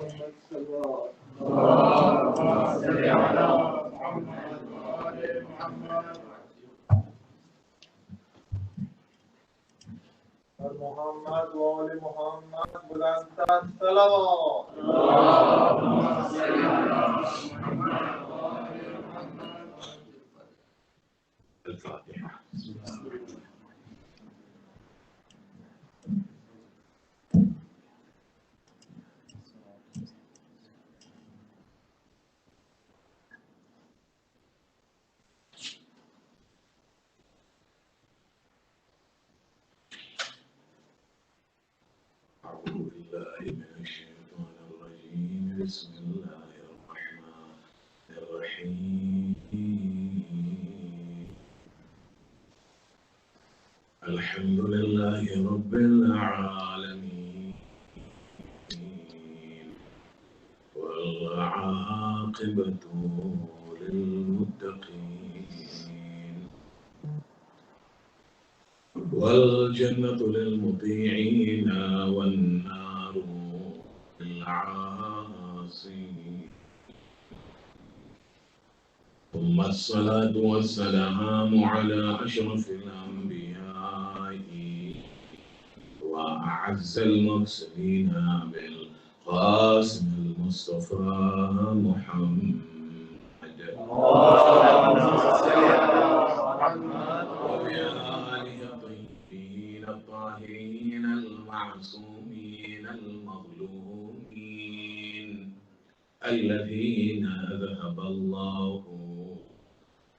محمد صلوات اللهم صل على محمد وآل محمد محمد وآل محمد بلندتر صلوات اللهم صل على محمد وآل محمد. الفاتحة. أعوذ بالله من الشيطان الرجيم. بسم الله الرحمن الرحيم. الحمد لله رب العالمين والعاقبة للمتقين والجنة للمطيعين والنار للعاصين. ثم الصلاة والسلام على أشرف الأنبياء وأعز المرسلين بالقاسم المصطفى محمد وبآله الطيبين الطاهرين المعصومين المظلومين الذين أذهب الله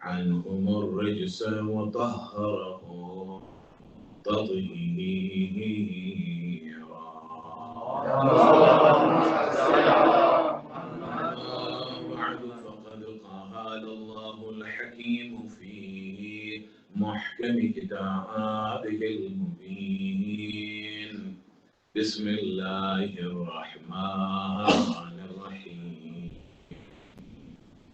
عنهم الرجس وطهرهم تطهيرا. بعد فقد قال الله الحكيم في محكم كتابه المبين. بسم الله الرحمن الرحيم.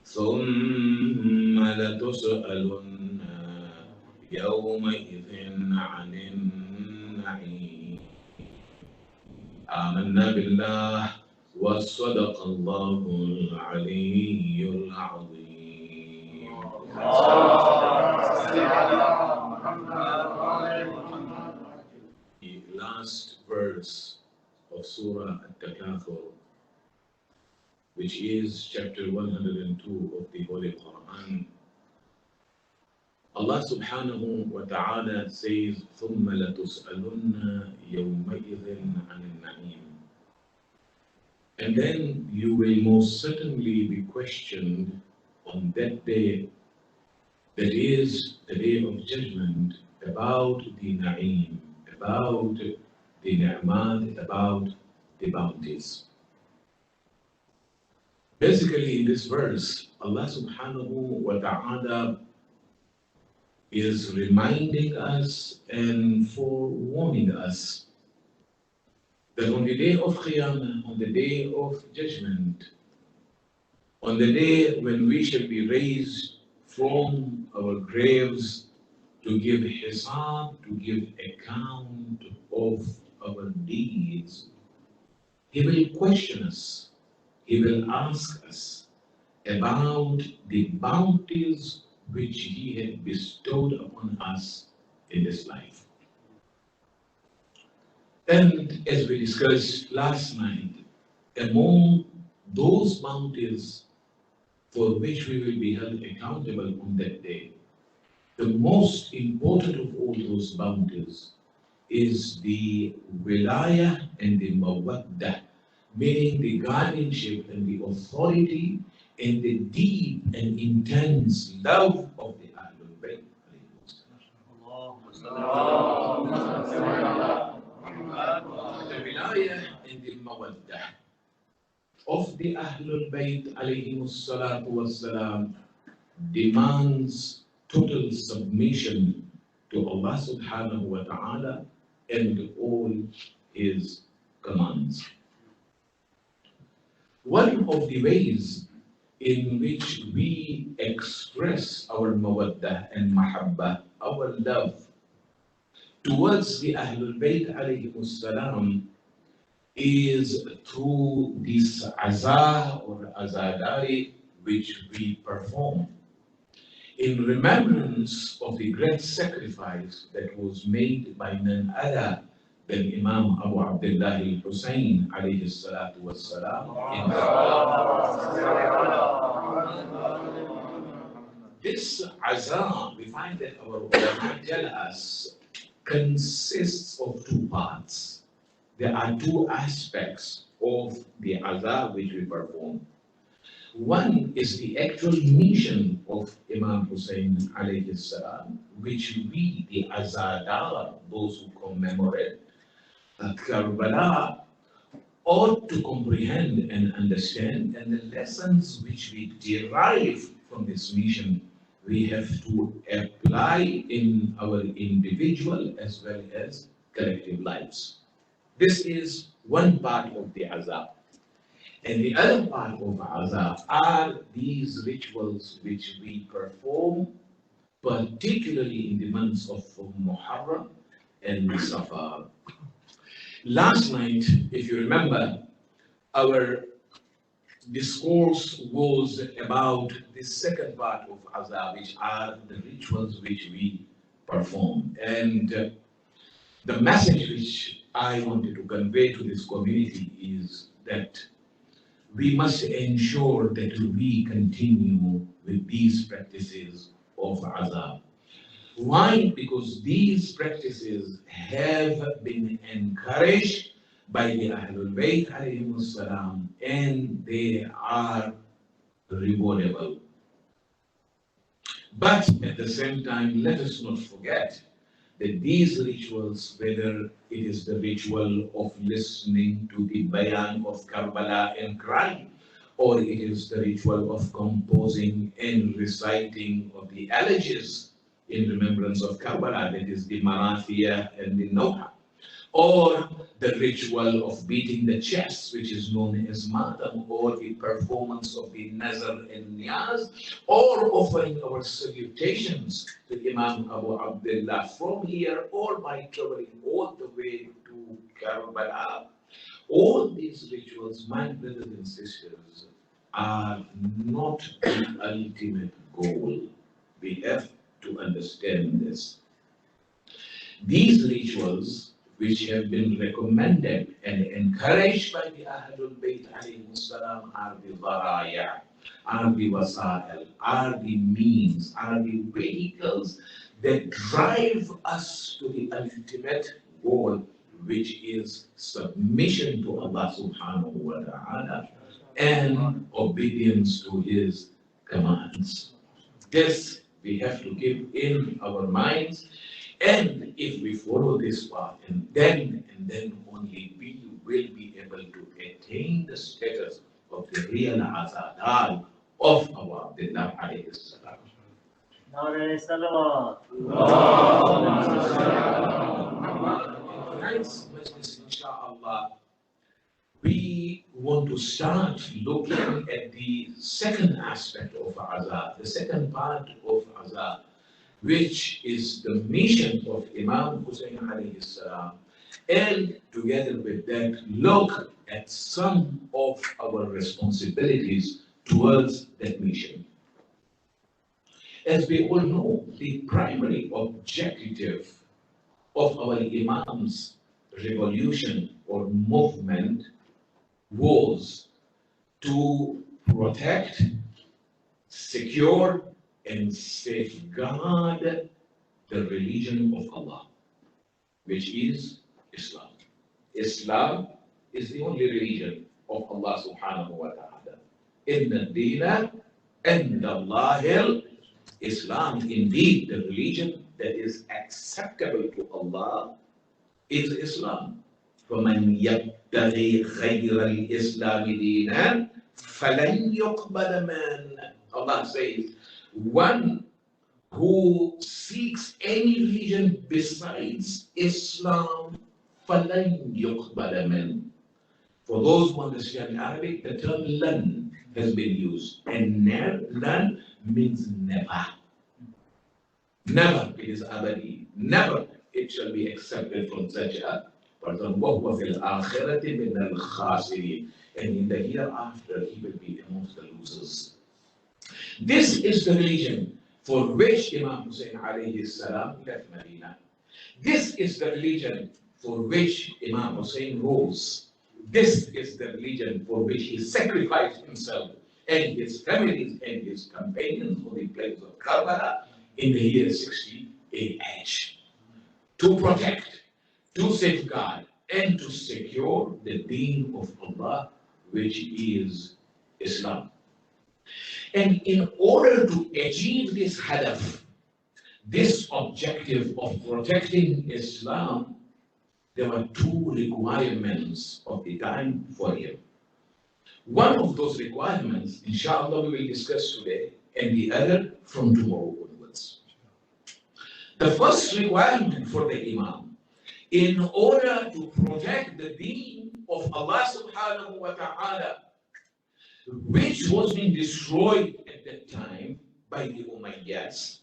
ثم لتسألن يومئذ عن النعيم. آمنا بالله وصدق الله العلي العظيم. The last verse of Surah At-Takathur, which is chapter 102 of the Holy Quran, Allah subhanahu wa ta'ala says, ثُمَّ لَتُسْأَلُنَّ يَوْمَئِذٍ عَنِ النَّعِيمِ. And then you will most certainly be questioned on that day, that is the day of judgment, about the na'im, about the ni'mat, about the bounties. Basically, in this verse, Allah subhanahu wa ta'ala is reminding us and forewarning us that on the day of Qiyamah, on the day of judgment, on the day when we shall be raised from our graves to give hisab, to give account of our deeds, He will question us, He will ask us about the bounties which He had bestowed upon us in this life. And as we discussed last night, among those bounties for which we will be held accountable on that day, the most important of all those bounties is the wilayah and the mawaddah, meaning the guardianship and the authority and the deep and intense love of the Ahlul Bayt. The wilayah and the mawaddah of the Ahlul Bayt alayhimus salatu wassalam demands total submission to Allah subhanahu wa ta'ala and all His commands. One of the ways in which we express our mawaddah and mahabbah, our love towards the Ahlul Bayt alayhimus salam, is through this azah or azadari which we perform in remembrance of the great sacrifice that was made by none other than Imam Abu Abdullah al-Hussein alayhi salatu wassalam. This azah, we find that our ulama tell us, consists of two parts. There are two aspects of the azah which we perform. One is the actual mission of Imam Hussein alayhi salam, which we, the azadar, those who commemorate Karbala, ought to comprehend and understand, and the lessons which we derive from this mission, we have to apply in our individual as well as collective lives. This is one part of the azab. And the other part of azab are these rituals which we perform, particularly in the months of Muharram and Safar. Last night, if you remember, our discourse was about the second part of azab, which are the rituals which we perform. And the message which I wanted to convey to this community is that we must ensure that we continue with these practices of azab. Why? Because these practices have been encouraged by the Ahlul Bayt alayhimus salam, and they are rewardable. But at the same time, let us not forget that these rituals, whether it is the ritual of listening to the bayan of Karbala and crying, or it is the ritual of composing and reciting of the elegies in remembrance of Karbala, that is the Marathiya and the Noha, or the ritual of beating the chest, which is known as Matam, or the performance of the Nazar and Niyaz, or offering our salutations to Imam Abu Abdullah from here, or by traveling all the way to Karbala. All these rituals, my brothers and sisters, are not the ultimate goal. We have to understand this. These rituals, which have been recommended and encouraged by the Ahlul Bayt alayhimus salam, are the dharaya, are the wasa'il, are the means, are the vehicles that drive us to the ultimate goal, which is submission to Allah subhanahu wa ta'ala and obedience to His commands. This we have to keep in our minds. And if we follow this path, and then only we will be able to attain the status of the real azadar of our Abdullah alayhi salam. Tonight's majlis, inshallah, we want to start looking at the second aspect of azad, the second part of azad, which is the mission of Imam Hussein alayhi salam, and together with that, look at some of our responsibilities towards that mission. As we all know, the primary objective of our Imam's revolution or movement was to protect, secure, and safeguard the religion of Allah, which is Islam. Islam is the only religion of Allah subhanahu wa ta'ala. Inna dina inda Allahil Islam. Indeed, the religion that is acceptable to Allah is Islam. فَمَنْ يَبْتَغِي خَيْرَ الْإِسْلَامِ دِينًا فَلَنْ يُقْبَلَ مِنْهُ. Allah says, one who seeks any religion besides Islam, فَلَنْ يُقْبَلَ مِنْهُ. For those who understand Arabic, the term lan has been used, and lan means never. Never, it is abadi. Never it shall be accepted from such a وَهُوَ فِي الْآخِرَةِ مِنَ الْخَاسِرِينَ. And in the hereafter, he will be amongst the losers. This is the religion for which Imam Hussein alayhi salam left Medina. This is the religion for which Imam Hussein rose. This is the religion for which he sacrificed himself and his families and his companions on the plains of Karbala in the year 60 AH. To protect, to safeguard, and to secure the deen of Allah, which is Islam. And in order to achieve this hadaf, this objective of protecting Islam, there were two requirements of the time for him. One of those requirements, inshallah, we will discuss today, and the other from tomorrow onwards. The first requirement for the Imam, in order to protect the deen of Allah subhanahu wa ta'ala, which was being destroyed at that time by the Umayyads,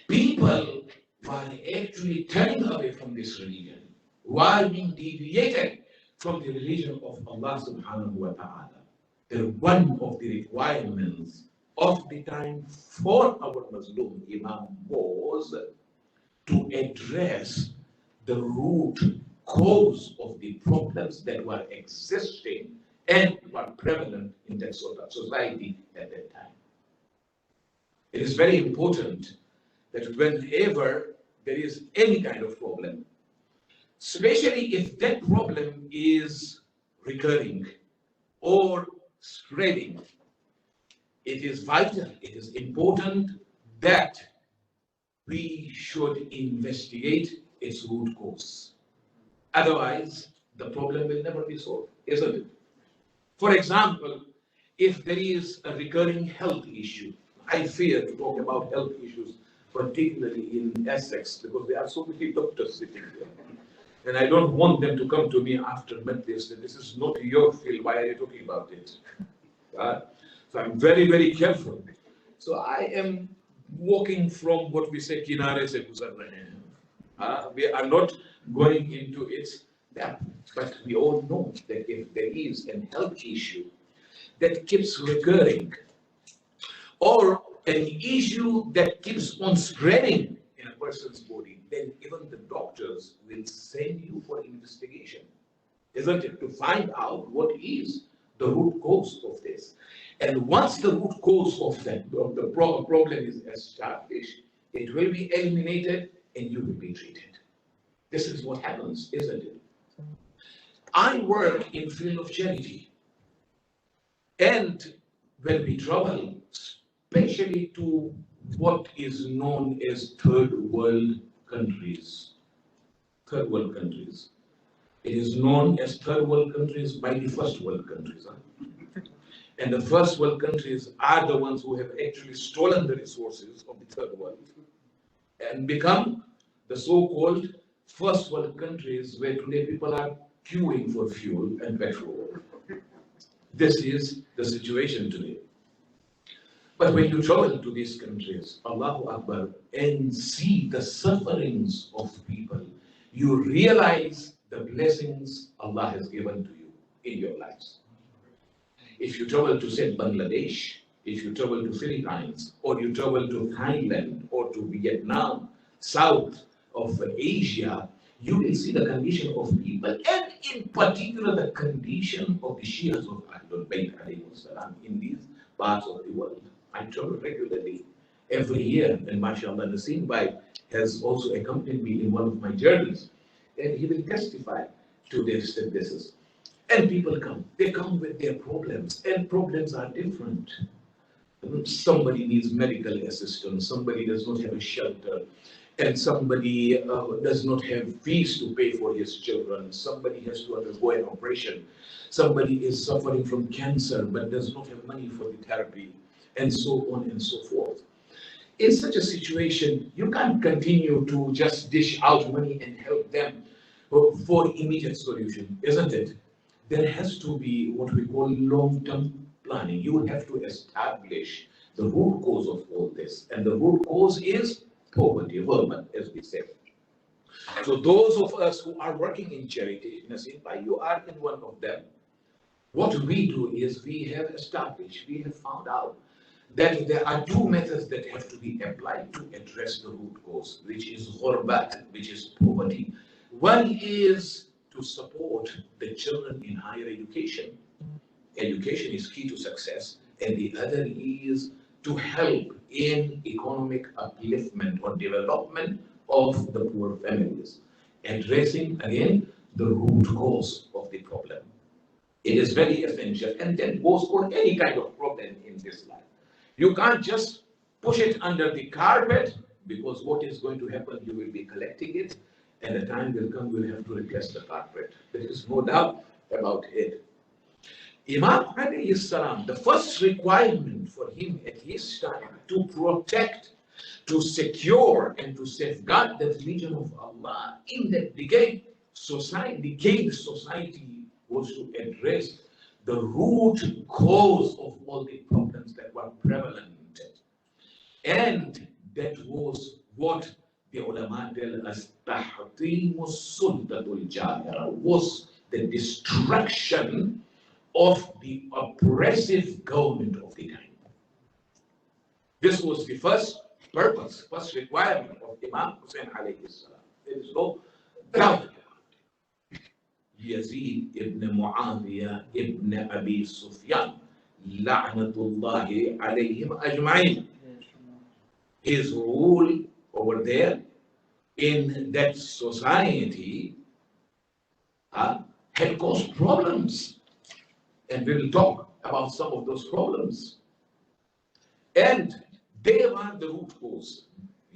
people were actually turning away from this religion, while being deviated from the religion of Allah subhanahu wa ta'ala. One of the requirements of the time for our Muslim Imam was to address the root cause of the problems that were existing and were prevalent in that sort of society at that time. It is very important that whenever there is any kind of problem, especially if that problem is recurring or spreading, it is vital, it is important that we should investigate its root cause. Otherwise, the problem will never be solved, isn't it? For example, if there is a recurring health issue, I fear to talk about health issues, particularly in Essex, because there are so many doctors sitting there. And I don't want them to come to me after this, that this is not your field, why are you talking about it? So I'm very, very careful. So I am walking from what we say, kinare se guzar rahe hain. We are not going into its depth, but we all know that if there is a health issue that keeps recurring, or an issue that keeps on spreading in a person's body, then even the doctors will send you for investigation, isn't it? To find out what is the root cause of this. And once the root cause of the problem is established, it will be eliminated and you will be treated. This is what happens, isn't it? I work in field of charity. And when we travel, especially to what is known as third world countries. Third world countries. It is known as third world countries by the first world countries. And the first world countries are the ones who have actually stolen the resources of the third world and become the so-called first world countries where today people are queuing for fuel and petrol. This is the situation today. But when you travel to these countries, Allahu Akbar, and see the sufferings of people, you realize the blessings Allah has given to you in your lives. If you travel to, say, Bangladesh, if you travel to Philippines, or you travel to Thailand, or to Vietnam, south of Asia, you will see the condition of people, and in particular the condition of the Shias of Ahlul Bayt in these parts of the world. I travel regularly every year, and mashallah, Naseem Bhai has also accompanied me in one of my journeys, and he will testify to this, that this is. And people come, they come with their problems, and problems are different. Somebody needs medical assistance, somebody does not have a shelter, and somebody does not have fees to pay for his children, somebody has to undergo an operation, somebody is suffering from cancer but does not have money for the therapy, and so on and so forth. In such a situation, you can't continue to just dish out money and help them for immediate solution, isn't it? There has to be what we call long-term planning. You have to establish the root cause of all this, and the root cause is poverty, vermin, as we say. So those of us who are working in charity, Naseem, you are in one of them. What we do is we have established, we have found out that there are two methods that have to be applied to address the root cause, which is ghurbat, which is poverty. One is to support the children in higher education. Education is key to success. And the other is to help in economic upliftment or development of the poor families, addressing again the root cause of the problem. It is very essential, and that goes for any kind of problem in this life. You can't just push it under the carpet, because what is going to happen, you will be collecting it, and the time will come, you will have to replace the carpet. There is no doubt about it. Imam alayhi salam, the first requirement for him at his time to protect, to secure, and to safeguard the religion of Allah in that decayed society was to address the root cause of all the problems that were prevalent. And that was what the ulama tell us, was the destruction of the oppressive government of the time. This was the first purpose, first requirement of Imam Hussein alayhi salam. There is no doubt. Yazid ibn Muawiyah ibn Abi Sufyan, la'natullahi alayhim ajma'in. His rule over there in that society had caused problems. And we will talk about some of those problems. And they were the root cause,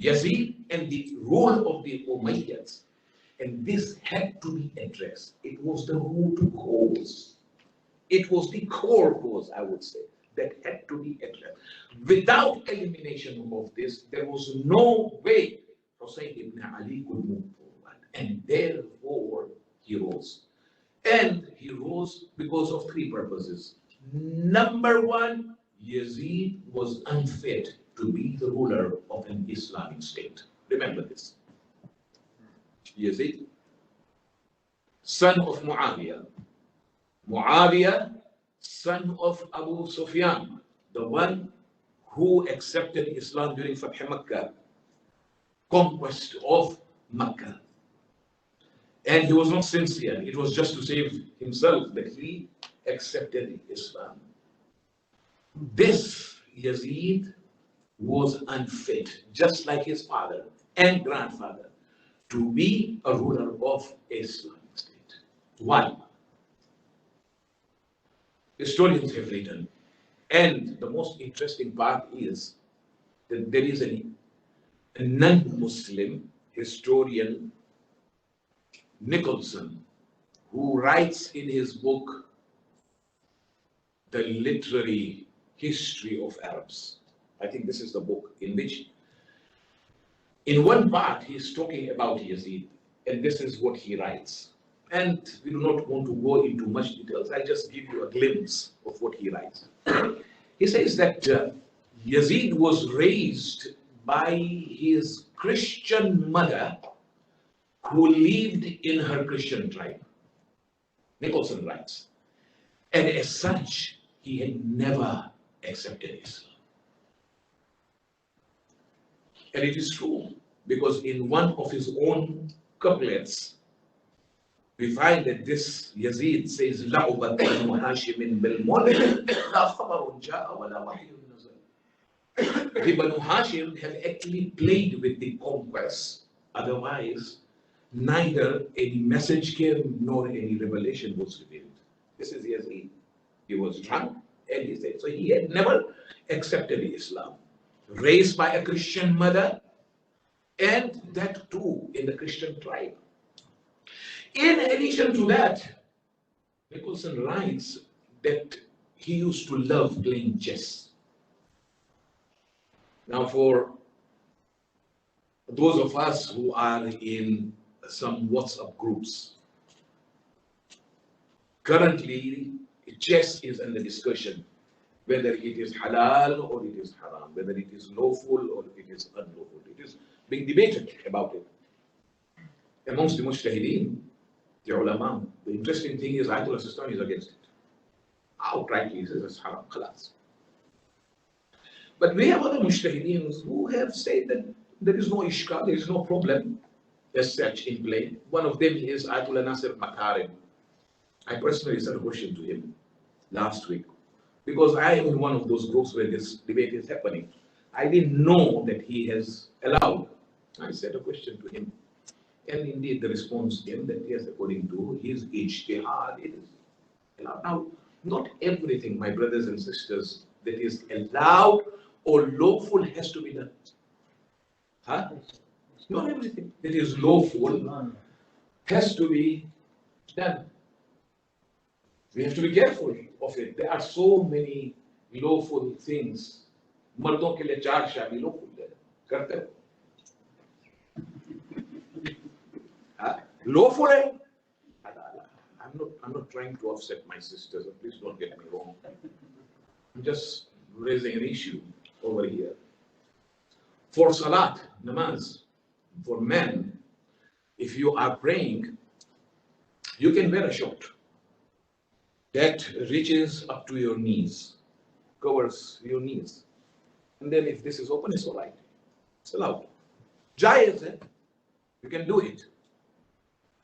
Yazid and the rule of the Umayyads. And this had to be addressed. It was the root cause. It was the core cause, I would say, that had to be addressed. Without elimination of this, there was no way Hussein ibn Ali could move forward. And therefore, he rose. And he rose because of three purposes. Number one, Yazid was unfit to be the ruler of an Islamic state. Remember this. Yazid, son of Muawiyah. Muawiyah, son of Abu Sufyan, the one who accepted Islam during Fath Makkah, conquest of Makkah. And he was not sincere. It was just to save himself that he accepted Islam. This Yazid was unfit, just like his father and grandfather, to be a ruler of Islamic state. Why? Historians have written, and the most interesting part is that there is a non-Muslim historian, Nicholson, who writes in his book, The Literary History of Arabs. I think this is the book in which, in one part, he is talking about Yazid, and this is what he writes. And we do not want to go into much details. I just give you a glimpse of what he writes. He says that Yazid was raised by his Christian mother, who lived in her Christian tribe. Nicholson writes, and as such, he had never accepted Islam. And it is true, because in one of his own couplets, we find that this Yazid says, لَعُبَتْ بَنُ هَاشِمٍ بِالْمُلْكِ لَا خَبَرٌ جَاءَ وَلَا وَحْيٌ نَزَلَ. The Banu Hashim have actually played with the conquest, otherwise neither any message came nor any revelation was revealed. This is Yazid. He was drunk, and he said, so he had never accepted Islam. Raised by a Christian mother, and that too in the Christian tribe. In addition to that, Nicholson writes that he used to love playing chess. Now, for those of us who are in some WhatsApp groups, currently chess is under discussion, whether it is halal or it is haram, whether it is lawful or it is unlawful. It is being debated about it. amongst the mujtahideen, the ulama, the interesting thing is Ayatollah Sistani is against it. Outrightly, he says it's haram, khalas. But we have other mujtahideens who have said that there is no ishka, there is no problem as such in play. One of them is Ayatollah Nasir Makarim. I personally sent a question to him last week because I am in one of those groups where this debate is happening. I didn't know that he has allowed. I sent a question to him. And indeed the response came that yes, according to his ijtihad, it is allowed. Now, not everything, my brothers and sisters, that is allowed or lawful has to be done. Huh? Not everything that is lawful has to be done. We have to be careful of it. There are so many lawful things. मर्दों के लिए 4 शादी lawful है, करते हो? Lawful है? I'm not trying to upset my sisters. Please don't get me wrong. I'm just raising an issue over here. For salat, namaz, for men, if you are praying, you can wear a short that reaches up to your knees, covers your knees. And then if this is open, it's all right. It's allowed. Jaiz, you can do it.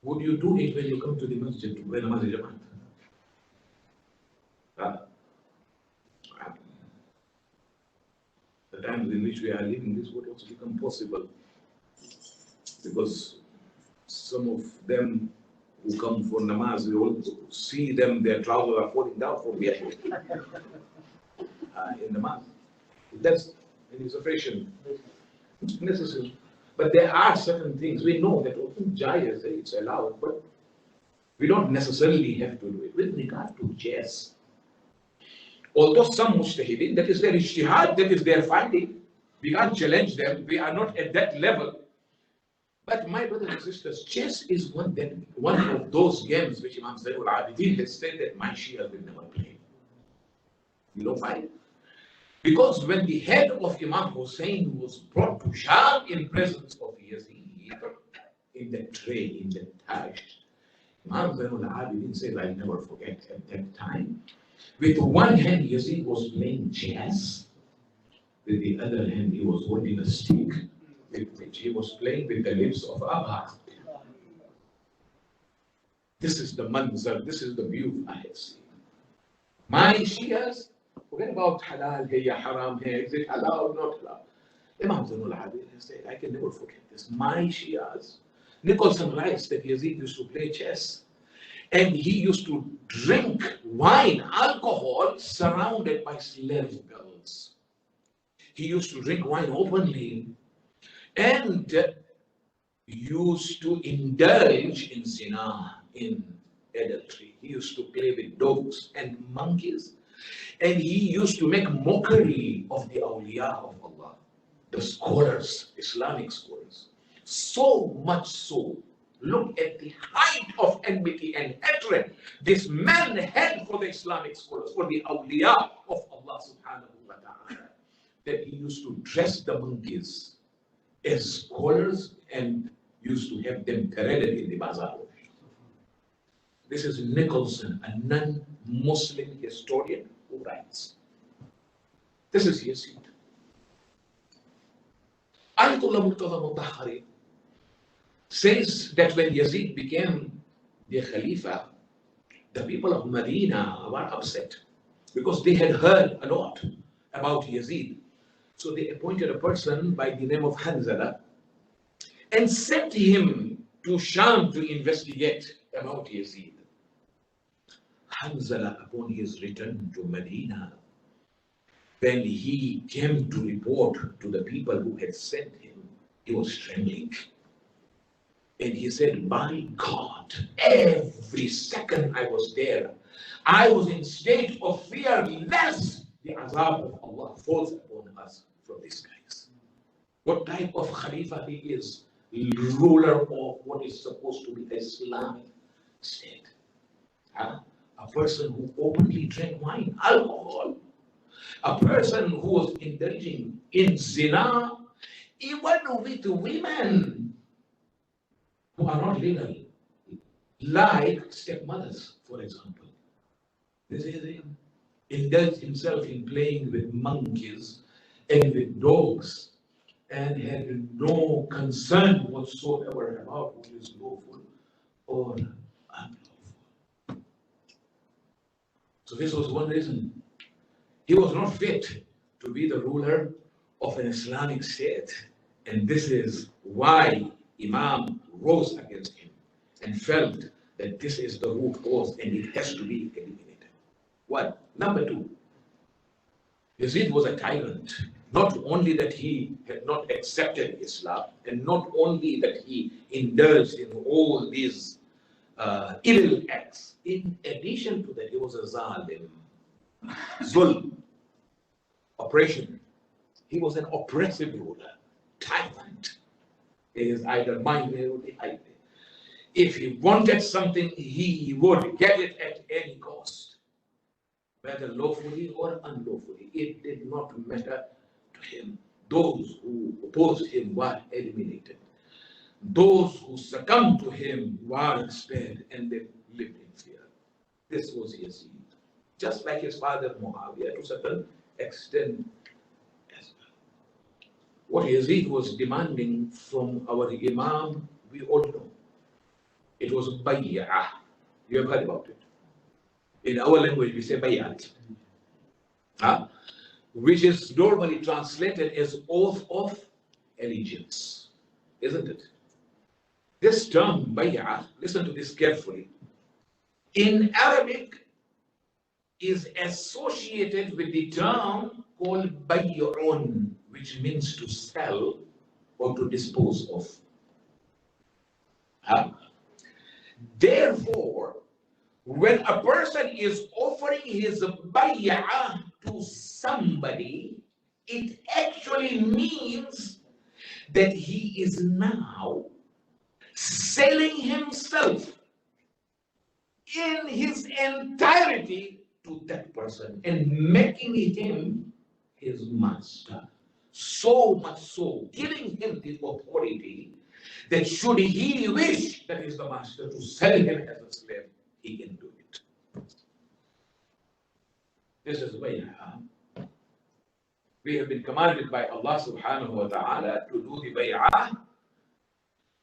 Would you do it when you come to the masjid to pray namaz Jamaat? The times in which we are living, this would also become possible because some of them who come for namaz, we all see them, their trousers are falling down from behind in namaz. That's an exaggeration. It's necessary. But there are certain things we know that often jayaz, it's allowed, but we don't necessarily have to do it. With regard to chess, although some mujtahideen, that is their ijtihad, that is their finding, we can't challenge them, we are not at that level. But my brothers and sisters, chess is one of those games which Imam Zainul Abidin has said that my Shia will never play. You don't find it? Because when the head of Imam Hussein was brought to Sham in presence of Yazid, in the tray, in the taj, Imam Zainul Abidin said, I'll never forget at that time. With one hand, Yazid was playing chess. With the other hand, he was holding a stick with which he was playing with the lips of Abha. This is the manzar, this is the view I have seen. My Shias, forget about halal, haram, is it halal or not halal? Imam Zainul Abidin said, I can never forget this. My Shias, Nicholson writes that Yazid used to play chess and he used to drink wine, alcohol, surrounded by slave girls. He used to drink wine openly and used to indulge in zina, in adultery. He used to play with dogs and monkeys. And he used to make mockery of the awliya of Allah, the scholars, Islamic scholars. So much so, look at the height of enmity and hatred this man had for the Islamic scholars, for the awliya of Allah subhanahu wa ta'ala, that he used to dress the monkeys as scholars and used to have them paraded in the bazaar. This is Nicholson, a non-Muslim historian who writes. This is Yazid. Ayatollah Murtaza Mutahhari says that when Yazid became the Khalifa, the people of Medina were upset because they had heard a lot about Yazid. So they appointed a person by the name of Hanzala and sent him to Sham to investigate about Yazid. Hanzala, upon his return to Medina, when he came to report to the people who had sent him, he was trembling. And he said, by God, every second I was there, I was in state of fear lest the azab of Allah falls upon us from these guys. What type of Khalifa he is, ruler of what is supposed to be the Islamic state. Huh? A person who openly drank wine, alcohol, a person who was indulging in zina, even with women. who are not legal, like stepmothers, for example. This is him. Indulged himself in playing with monkeys and with dogs and had no concern whatsoever about what is lawful or unlawful. So this was one reason. He was not fit to be the ruler of an Islamic state. And this is why Imam rose against him and felt that this is the root cause and it has to be eliminated. One. Number two, Yazid was a tyrant. Not only that he had not accepted Islam, and not only that he indulged in all these evil acts. In addition to that, he was a zalim, zulm, oppression. He was an oppressive ruler, tyrant. It is either my way or the highway. If he wanted something, he would get it at any cost, whether lawfully or unlawfully. It did not matter to him. Those who opposed him were eliminated. Those who succumbed to him were spared, and they lived in fear. This was Yazid. Just like his father Muawiyah to a certain extent as well. What Yazid was demanding from our Imam, we all know. It was bay'ah. You have heard about it. In our language, we say bay'at. Which is normally translated as oath of allegiance. Isn't it? This term, bay'ah, listen to this carefully. In Arabic, is associated with the term called bay'un, which means to sell or to dispose of. Therefore, when a person is offering his bay'ah to somebody, it actually means that he is now selling himself in his entirety to that person and making him his master. So much so, giving him the authority that should he wish, that is the master, to sell him as a slave, he can do it. This is bay'ah. We have been commanded by Allah subhanahu wa ta'ala to do the bay'ah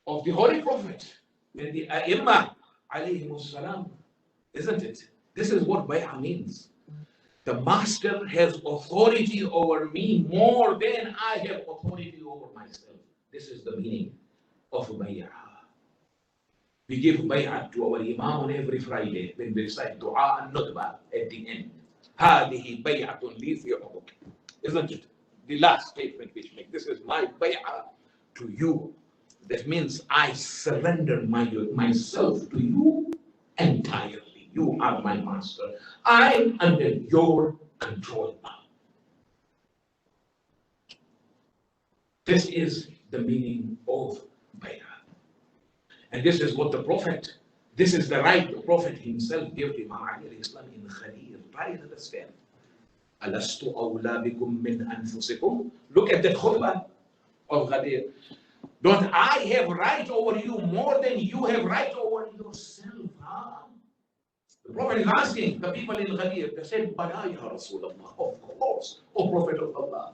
of the Holy Prophet and the A'imma alayhimus salam. Isn't it? This is what bay'ah means. The master has authority over me more than I have authority over myself. This is the meaning of bay'ah. We give bay'ah to our Imam on every Friday when we recite dua and nutbah at the end. هذه بيعة لي في عمرك. Isn't it? The last statement which makes, this is my bay'ah to you. That means I surrender myself to you entirely. You are my master. I'm under your control now. This is the meaning of bay'ah. And this is what the Prophet, this is the right the Prophet himself gave to Imam Ali al-Islam in Khadir, right at the stand. Alastu awla bikum min anfusikum. Look at the khutbah of Khadir. Don't I have right over you more than you have right over yourself? Huh? The Prophet is asking the people in Khadir. They said, Bala ya Rasulullah, of course, O Prophet of Allah.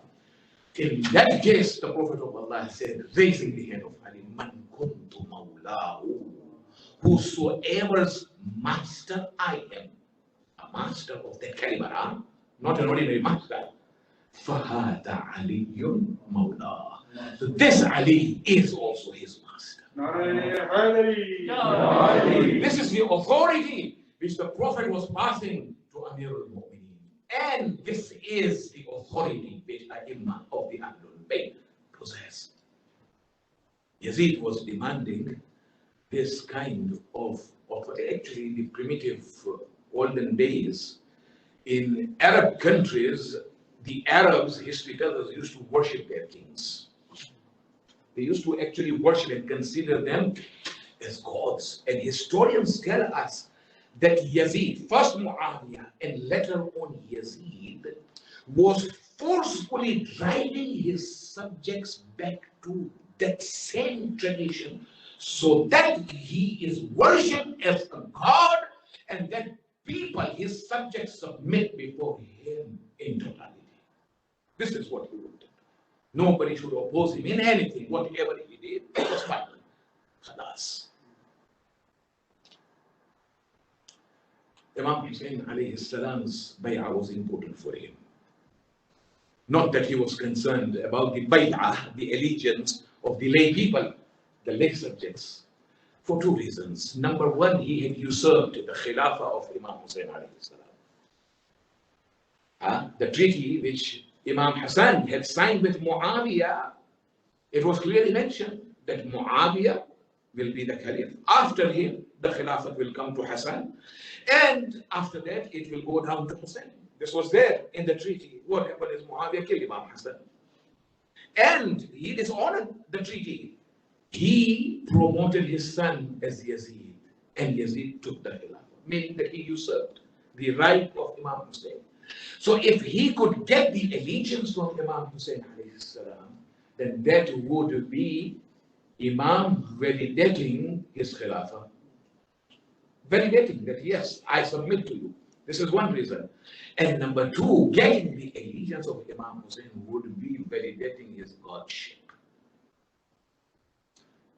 In that case, the Prophet of Allah said, raising the hand of Ali, Man kuntu mawlahu. Whosoever's master I am, a master of the caliber, not an ordinary master. Fahada Aliyun Mawla. So this Ali is also his master. This is the authority which the Prophet was passing to Amir al-Mu'mineen. And this is the authority which Ai-Imma of the Ahlul Bayt possess. Yazid was demanding this kind of actually the primitive olden days. In Arab countries, the Arabs, history tells us, used to worship their kings. They used to actually worship and consider them as gods. And historians tell us that Yazid, first Muawiyah and later on Yazid, was forcefully driving his subjects back to that same tradition so that he is worshipped as a god, and that people, his subjects, submit before him in totality. This is what he wanted. Nobody should oppose him in anything, whatever he did. It was fine. Khalas. Imam Hussein alayhi salam's bay'ah was important for him. Not that he was concerned about the bay'ah, the allegiance of the lay people, the lay subjects, for two reasons. Number one, he had usurped the khilafah of Imam Hussein alayhi salam. The treaty which Imam Hassan had signed with Muawiyah, it was clearly mentioned that Muawiyah will be the caliph. After him, the khilafah will come to Hassan, and after that, it will go down to Hussein. This was there in the treaty. What happened is Muawiyah killed Imam Hassan, and he dishonored the treaty. He promoted his son as Yazid, and Yazid took the khilafah, meaning that he usurped the right of Imam Hussein. So if he could get the allegiance from Imam Hussein alayhi salam, then that would be Imam validating his khilafah. Validating that, yes, I submit to you. This is one reason. And number two, getting the allegiance of Imam Hussein would be validating his godship.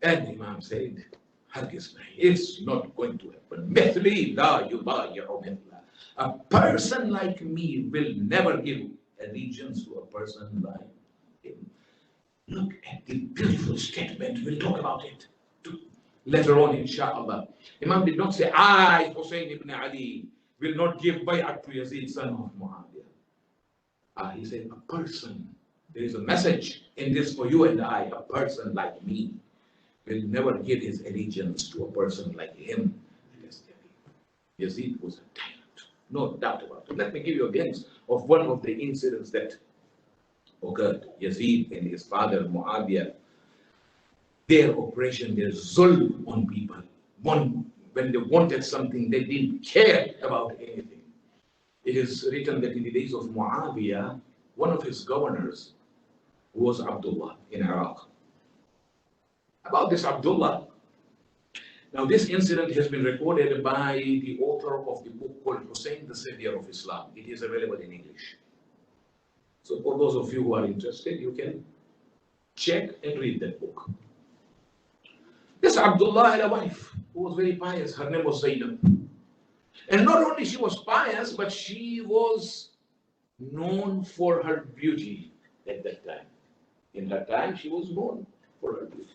And Imam said, it's not going to happen. Mithli la yubayi'u mithla. A person like me will never give allegiance to a person like him. Look at the beautiful statement. We'll talk about it later on, inshallah. Imam did not say, I, Hussein ibn Ali, will not give bay'at to Yazid, son of Muawiyah. He said, a person, there is a message in this for you and I, a person like me will never give his allegiance to a person like him. Yazid was a tyrant. No doubt about it. Let me give you a glimpse of one of the incidents that occurred. Yazid and his father Muawiyah, their oppression, their zulm on people. When they wanted something, they didn't care about anything. It is written that in the days of Muawiyah, one of his governors was Abdullah in Iraq. About this Abdullah, now this incident has been recorded by the author of the book called Hussein, the Savior of Islam. It is available in English. So for those of you who are interested, you can check and read that book. This Abdullah had a wife who was very pious. Her name was Zainab. And not only she was pious, but she was known for her beauty at that time. In her time, she was known for her beauty.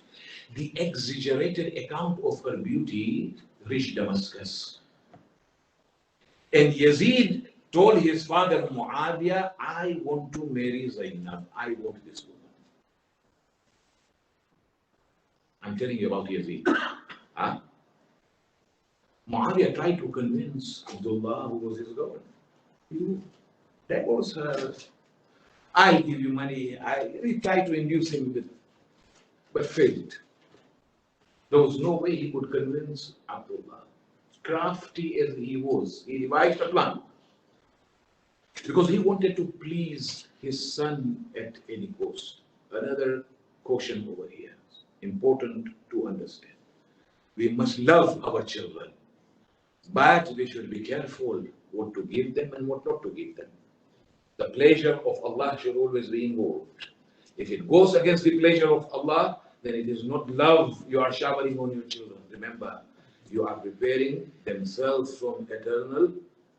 The exaggerated account of her beauty reached Damascus. And Yazid told his father Muawiyah, I want to marry Zainab. I want this woman. I'm telling you about Yazid. Muawiyah tried to convince Abdullah, who was his governor. That was her. I'll give you money. He tried to induce him with, but failed. There was no way he could convince Abdullah. Crafty as he was, he devised a plan. Because he wanted to please his son at any cost. Another caution over here, important to understand. We must love our children, but we should be careful what to give them and what not to give them. The pleasure of Allah should always be involved. If it goes against the pleasure of Allah, then it is not love you are showering on your children. Remember, you are preparing themselves from eternal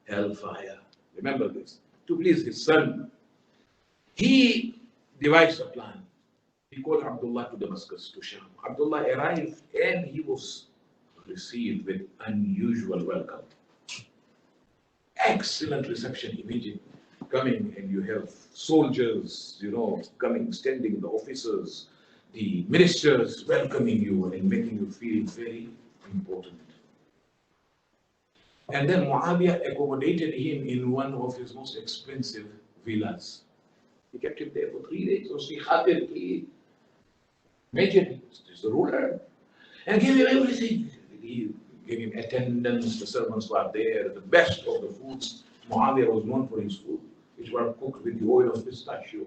hellfire. Remember this. To please his son, he devised a plan. He called Abdullah to Damascus, to Sham. Abdullah arrived and he was received with unusual welcome. Excellent reception immediately. Coming and you have soldiers, coming, standing, the officers, the ministers welcoming you and making you feel very important. And then Muawiyah accommodated him in one of his most expensive villas. He kept him there for 3 days. So Sheikh, he made him the ruler and gave him everything. He gave him attendance, the servants were there, the best of the foods. Muawiyah was known for his food, which were cooked with the oil of pistachio.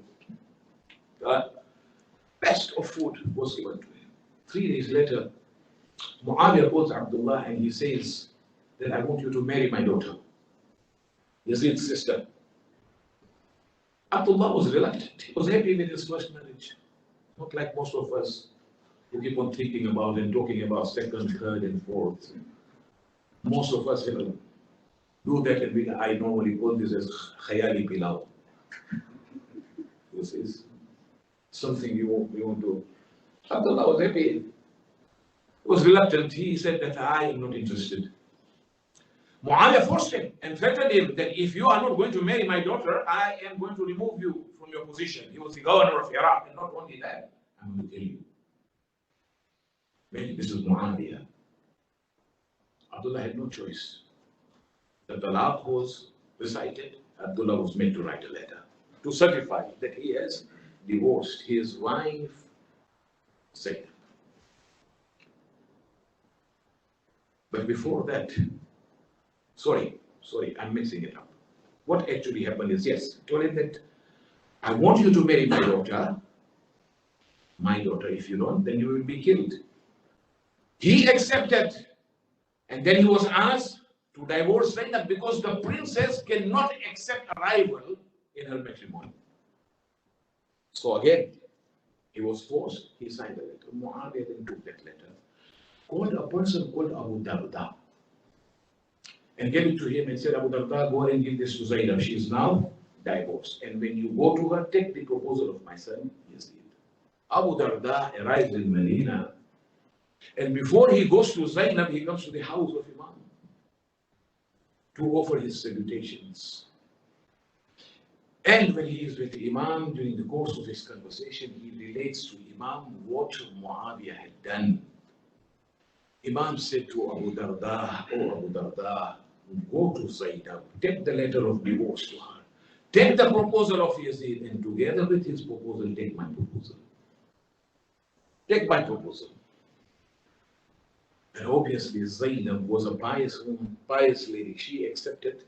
The best of food was given to him. 3 days later, Muawiyah calls Abdullah and he says that I want you to marry my daughter, Yazid's sister. Abdullah was reluctant. He was happy with his first marriage. Not like most of us who keep on thinking about and talking about second, third, and fourth. Most of us do that, and I normally call this as khayali pilau. This is something you won't do. Abdullah was happy. He was reluctant. He said that I am not interested. Muawiyah forced him and threatened him that if you are not going to marry my daughter, I am going to remove you from your position. He was the governor of Iraq, and not only that, I'm going to kill you. Maybe this is Muawiyah. Abdullah had no choice. The talaq was recited. Abdullah was made to write a letter to certify that he has divorced his wife, Zainab. But before that, sorry, I'm mixing it up. What actually happened is, yes, told him that I want you to marry my daughter. If you don't, then you will be killed. He accepted, and then he was asked to divorce Zainab because the princess cannot accept a rival in her matrimony. So again, he was forced, he signed the letter. Muawiyah then took that letter, called a person called Abu Darda, and gave it to him and said, Abu Darda, go and give this to Zainab. She is now divorced. And when you go to her, take the proposal of my son, Yazid. Abu Darda arrives in Medina. And before he goes to Zainab, he comes to the house of Imam to offer his salutations. And when he is with Imam, during the course of his conversation, he relates to Imam what Muawiyah had done. Imam said to Abu Darda, oh Abu Darda, go to Zainab, take the letter of divorce to her, take the proposal of Yazid, and together with his proposal, take my proposal. Take my proposal. And obviously Zainab was a pious woman, pious lady. She accepted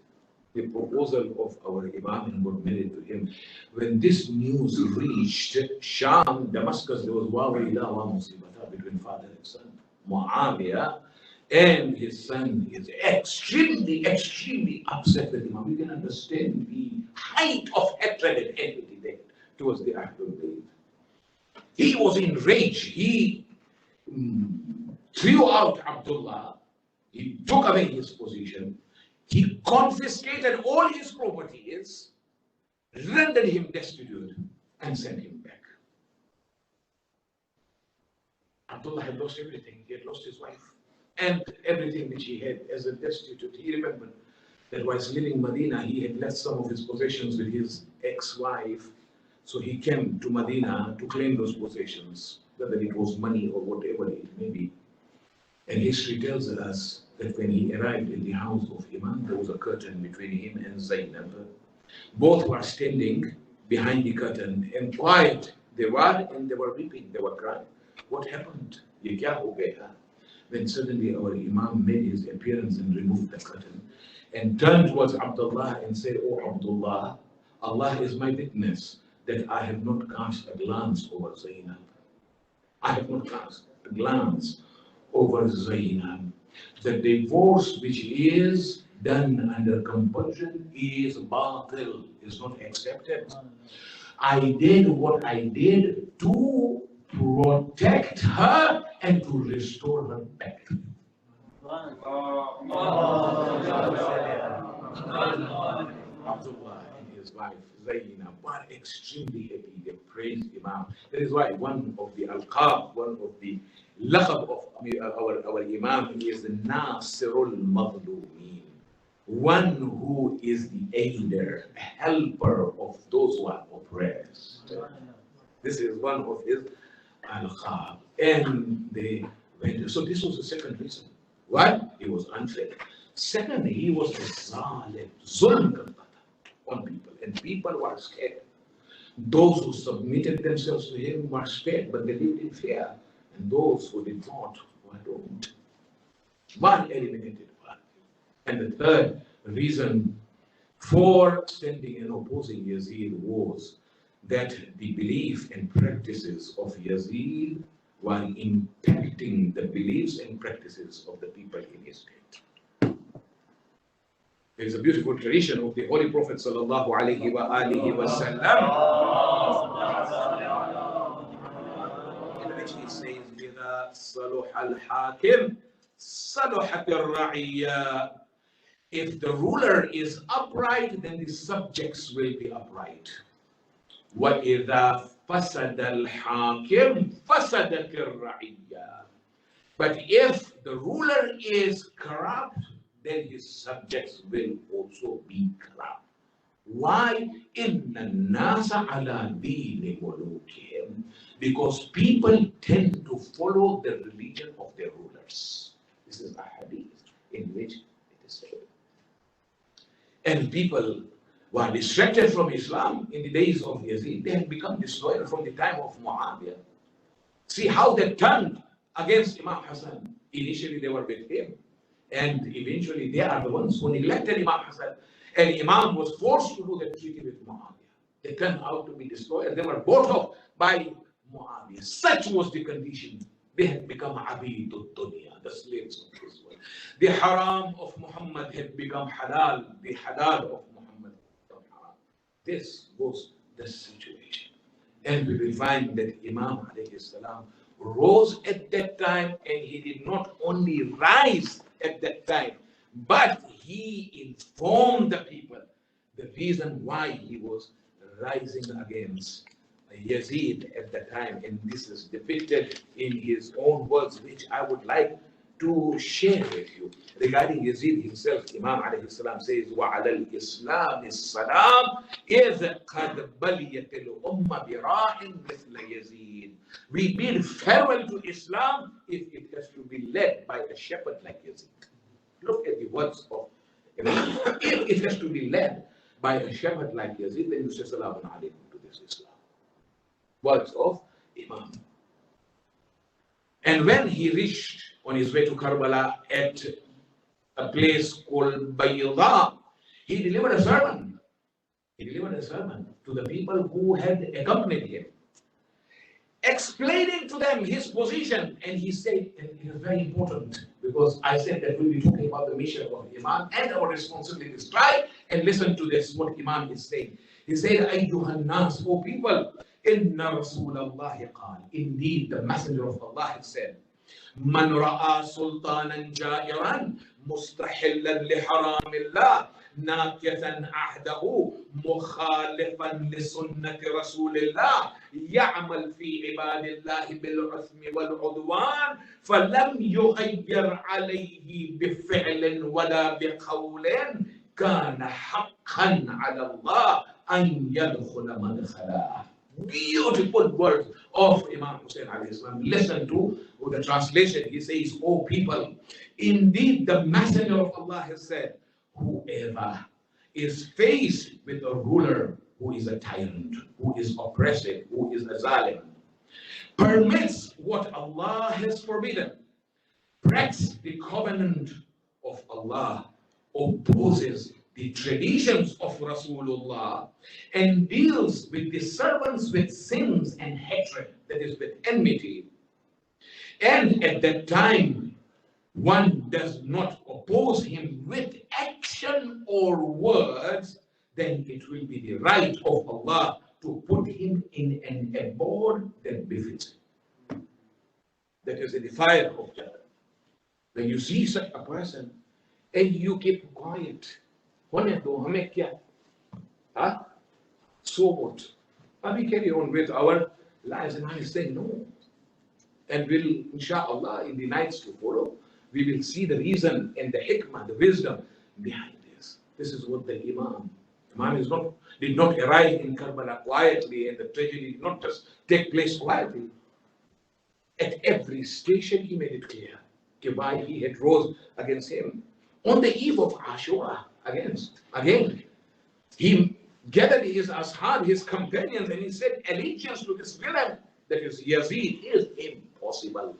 the proposal of our Imam and got married to him. When this news reached Sham, Damascus, there was between father and son. Muawiyah and his son is extremely upset with Imam. You can understand the height of hatred and enmity there towards the Ahlul Bayt. He was enraged. He threw out Abdullah. He took away his position. He confiscated all his properties, rendered him destitute, and sent him back. Abdullah had lost everything. He had lost his wife and everything which he had as a destitute. He remembered that whilst living in Medina, he had left some of his possessions with his ex-wife. So he came to Medina to claim those possessions, whether it was money or whatever it may be. And history tells us that when he arrived in the house of Imam, there was a curtain between him and Zainab. Both were standing behind the curtain and quiet. They were weeping, they were crying. What happened? When suddenly our Imam made his appearance and removed the curtain and turned towards Abdullah and said, oh Abdullah, Allah is my witness that I have not cast a glance over Zainab. I have not cast a glance over Zainab. The divorce which is done under compulsion is batil, is not accepted. I did what I did to protect her and to restore her back to you. Abdullah and his wife Zainab were extremely happy. They praised Imam. That is why one of the alqab, one of the laqab of our Imam is the Nasirul Madlumeen, one who is the aider, helper of those who are oppressed. This is one of his alqab. And they went. So this was the second reason. One, he was unfair. Second, he was a zalim, zulm on people, and people were scared. Those who submitted themselves to him were spared, but they lived in fear. And those who did not were doomed. One eliminated one. And the third reason for standing and opposing Yazid was that the belief and practices of Yazid while impacting the beliefs and practices of the people in his state. There is a beautiful tradition of the Holy Prophet sallallahu alaihi wasallam, in which he says, إِذَا صَلُحَ الْحَاكِمُ صَلُحَتِ الرَّعِيَّةُ. If the ruler is upright, then the subjects will be upright. وَإِذَا فَسَدَ الْحَاكِمُ فَسَدَتِ الرَّعِيَّةُ. But if the ruler is corrupt, then his subjects will also be corrupt. Why? إِنَّ النَّاسَ عَلَى دِينِ مُلُوكِهِمْ. Because people tend to follow the religion of their rulers. This is a hadith in which it is said. And people who are distracted from Islam in the days of Yazid, they have become disloyal from the time of Muawiyah. See how they turned against Imam Hassan. Initially they were with him, and eventually they are the ones who neglected Imam Hassan. And Imam was forced to do the treaty with Muawiyah. They turned out to be disloyal. They were bought off by Muawiyah. Such was the condition. They had become abidud dunya, the slaves of this world. The haram of Muhammad had become halal. The halal of Muhammad became haram. This was the situation. And we will find that Imam alayhi salam rose at that time, and he did not only rise at that time, but he informed the people the reason why he was rising against Yazid at the time. And this is depicted in his own words, which I would like to share with you. Regarding Yazid himself, Imam alayhi salam says, وَعَلَى الْإِسْلَامِ السَّلَامِ إِذْ قَدْ بَلِيَتِ الْأُمَّ بِرَاحٍ مِثْلَ يَزِيدٍ. We bid farewell to Islam if it has to be led by a shepherd like Yazid. Look at the words of Imam. If it has to be led by a shepherd like Yazid, then you say Salamun alaykum to this Islam. Words of Imam. And when he reached on his way to Karbala at a place called Bayda, he delivered a sermon. He delivered a sermon to the people who had accompanied him, explaining to them his position. And he said, and it is very important, because I said that we'll be talking about the mission of Imam and our responsibilities. Try and listen to this, what Imam is saying. He said, أَيُّهَا النَّاسُ, O people, إِنَّ رَسُولَ اللَّهِ قَالَ. Indeed, the Messenger of Allah has said, مَنْ رَأَى سُلْطَانًا جَائِرًا مُسْتَحِلًّا لِحَرَامِ اللَّهِ ناكثا عهده مخالفا لسنة رسول الله يعمل في عباد الله بالعثم والعدوان فلم يغير عليه بفعل ولا بقول كان حقا على الله أن يدخل مدخله. Beautiful words of Imam Hussein alayhi salam. Listen to the translation. He says, O people, indeed the Messenger of Allah has said, whoever is faced with a ruler who is a tyrant, who is oppressive, who is a zalim, permits what Allah has forbidden, breaks the covenant of Allah, opposes the traditions of Rasulullah, and deals with the servants with sins and hatred, that is with enmity. And at that time, one does not oppose him with action or words, then it will be the right of Allah to put him in an abode that befits him. That is in the fire of Jannah. When you see such a person and you keep quiet, so what? And we carry on with our lives, and I say no. And we'll, inshallah, in the nights to follow, we will see the reason and the hikmah, the wisdom behind this. This is what the Imam did not arrive in Karbala quietly, and the tragedy did not just take place quietly. At every station he made it clear why he had rose against him. On the eve of Ashura, again, he gathered his ashab, his companions, and he said, allegiance to this villain, that is Yazid, is impossible.